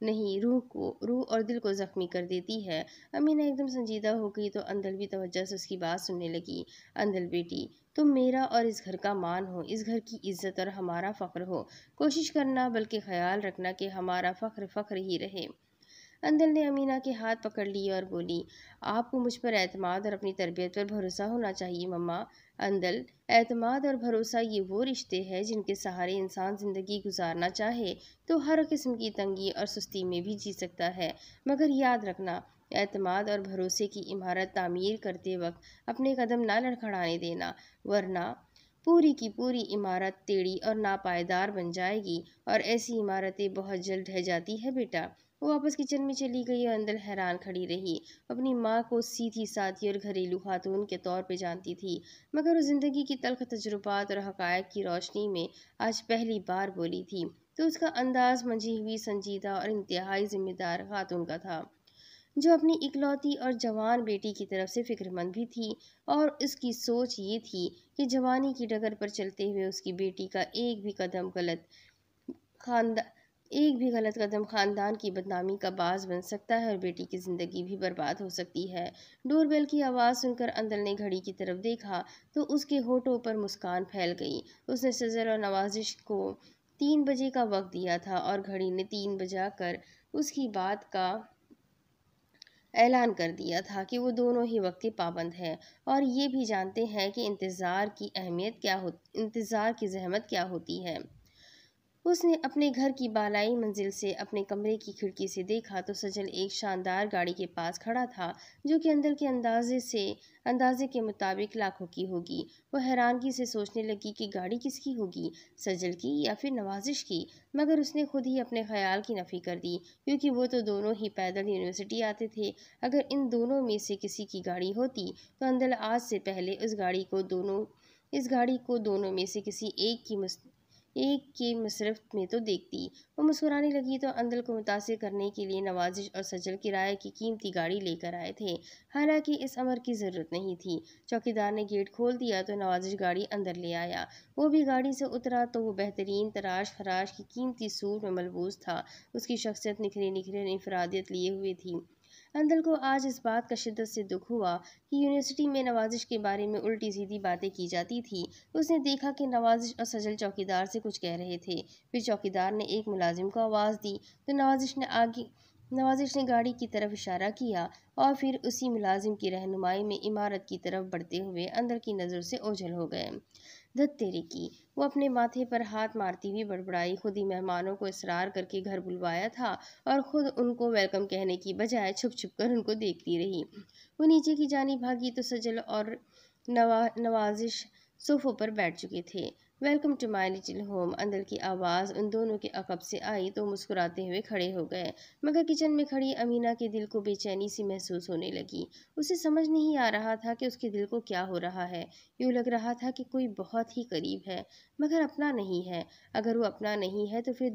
नहीं, रूह और दिल को ज़ख्मी कर देती है। अमीना एकदम संजीदा हो गई तो अंदल भी तवज्जो से उसकी बात सुनने लगी। अंदल बेटी, तुम मेरा और इस घर का मान हो, इस घर की इज्जत और हमारा फ़ख्र हो। कोशिश करना बल्कि ख्याल रखना कि हमारा फ़ख्र फ़ख्र ही रहे। अंदल ने अमीना के हाथ पकड़ लिए और बोली, आपको मुझ पर एतमाद और अपनी तरबियत पर भरोसा होना चाहिए मम्मा। अंदल, एतमाद और भरोसा ये वो रिश्ते हैं जिनके सहारे इंसान ज़िंदगी गुजारना चाहे तो हर किस्म की तंगी और सुस्ती में भी जी सकता है। मगर याद रखना, एतमाद और भरोसे की इमारत तामीर करते वक्त अपने कदम ना लड़खड़ाने देना, वरना पूरी की पूरी इमारत टेढ़ी और नापायदार बन जाएगी और ऐसी इमारतें बहुत जल्द ढह जाती है बेटा। वो वापस किचन में चली गई और अंदर हैरान खड़ी रही। अपनी माँ को सीधी सादी और घरेलू खातून के तौर पे जानती थी, मगर वो जिंदगी की तल्ख तजुर्बात और हकायक की रोशनी में आज पहली बार बोली थी, तो उसका अंदाज मंझी हुई, संजीदा और इंतहाई जिम्मेदार खातून का था, जो अपनी इकलौती और जवान बेटी की तरफ से फिक्रमंद भी थी। और उसकी सोच ये थी कि जवानी की डगर पर चलते हुए उसकी बेटी का खानदा एक भी गलत कदम खानदान की बदनामी का बाज बन सकता है और बेटी की ज़िंदगी भी बर्बाद हो सकती है। डोरबेल की आवाज़ सुनकर अंदर ने घड़ी की तरफ देखा तो उसके होठों पर मुस्कान फैल गई। उसने सजल और नवाजिश को 3 बजे का वक्त दिया था और घड़ी ने 3 बजा कर उसकी बात का ऐलान कर दिया था कि वो दोनों ही वक्त के पाबंद हैं और ये भी जानते हैं कि इंतज़ार की जहमत क्या होती है। उसने अपने घर की बालाई मंजिल से अपने कमरे की खिड़की से देखा तो सजल एक शानदार गाड़ी के पास खड़ा था, जो कि अंदर के अंदाजे के मुताबिक लाखों की होगी। वो हैरानगी से सोचने लगी कि गाड़ी किसकी होगी, सजल की या फिर नवाजिश की। मगर उसने खुद ही अपने ख्याल की नफ़ी कर दी, क्योंकि वो तो दोनों ही पैदल यूनिवर्सिटी आते थे। अगर इन दोनों में से किसी की गाड़ी होती तो अंदर आज से पहले इस गाड़ी को दोनों में से किसी एक के मसरफ में तो देखती। वो मुस्कुराने लगी तो अंदल को मुतासिर करने के लिए नवाजिश और सजल किराए की कीमती गाड़ी लेकर आए थे। हालांकि इस अमर की ज़रूरत नहीं थी। चौकीदार ने गेट खोल दिया तो नवाजिश गाड़ी अंदर ले आया। वो भी गाड़ी से उतरा तो वो बेहतरीन तराश खराश की कीमती सूट में मलबूस था। उसकी शख्सियत निखरी निखरी और इंफरादियत लिए हुए थी। अंदल को आज इस बात का शिद्दत से दुख हुआ कि यूनिवर्सिटी में नवाजिश के बारे में उल्टी सीधी बातें की जाती थी। उसने देखा कि नवाजिश और सजल चौकीदार से कुछ कह रहे थे। फिर चौकीदार ने एक मुलाजिम को आवाज़ दी तो नवाजिश ने गाड़ी की तरफ इशारा किया और फिर उसी मुलाजिम की रहनुमाई में इमारत की तरफ बढ़ते हुए अंदर की नज़र से ओझल हो गए। धत तेरे की! वो अपने माथे पर हाथ मारती हुई बड़बड़ाई। खुद ही मेहमानों को इसरार करके घर बुलवाया था और खुद उनको वेलकम कहने की बजाय छुप छुप कर उनको देखती रही। वो नीचे की जानी भागी तो सजल और नवाजिश सोफों पर बैठ चुके थे। Welcome to my little home, अंदर की आवाज़ उन दोनों के अकब से आई तो मुस्कुराते हुए खड़े हो गए। मगर किचन में खड़ी अमीना के दिल को बेचैनी सी महसूस होने लगी। उसे समझ नहीं आ रहा था कि उसके दिल को क्या हो रहा है। यूँ लग रहा था कि कोई बहुत ही करीब है, मगर अपना नहीं है। अगर वो अपना नहीं है तो फिर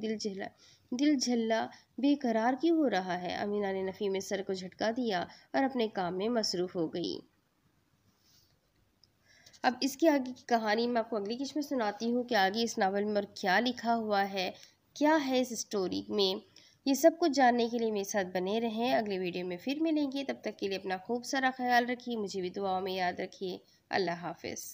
दिल झल्ला बेकरार क्यों हो रहा है। अमीना ने नफ़ी में सर को झटका दिया और अपने काम में मसरूफ़ हो गई। अब इसके आगे की कहानी मैं आपको अगली किस्त में सुनाती हूँ कि आगे इस नावल में और क्या लिखा हुआ है, क्या है इस स्टोरी में। ये सब कुछ जानने के लिए मेरे साथ बने रहें। अगले वीडियो में फिर मिलेंगे, तब तक के लिए अपना खूब सारा ख्याल रखिए, मुझे भी दुआओं में याद रखिए। अल्लाह हाफ़िज़।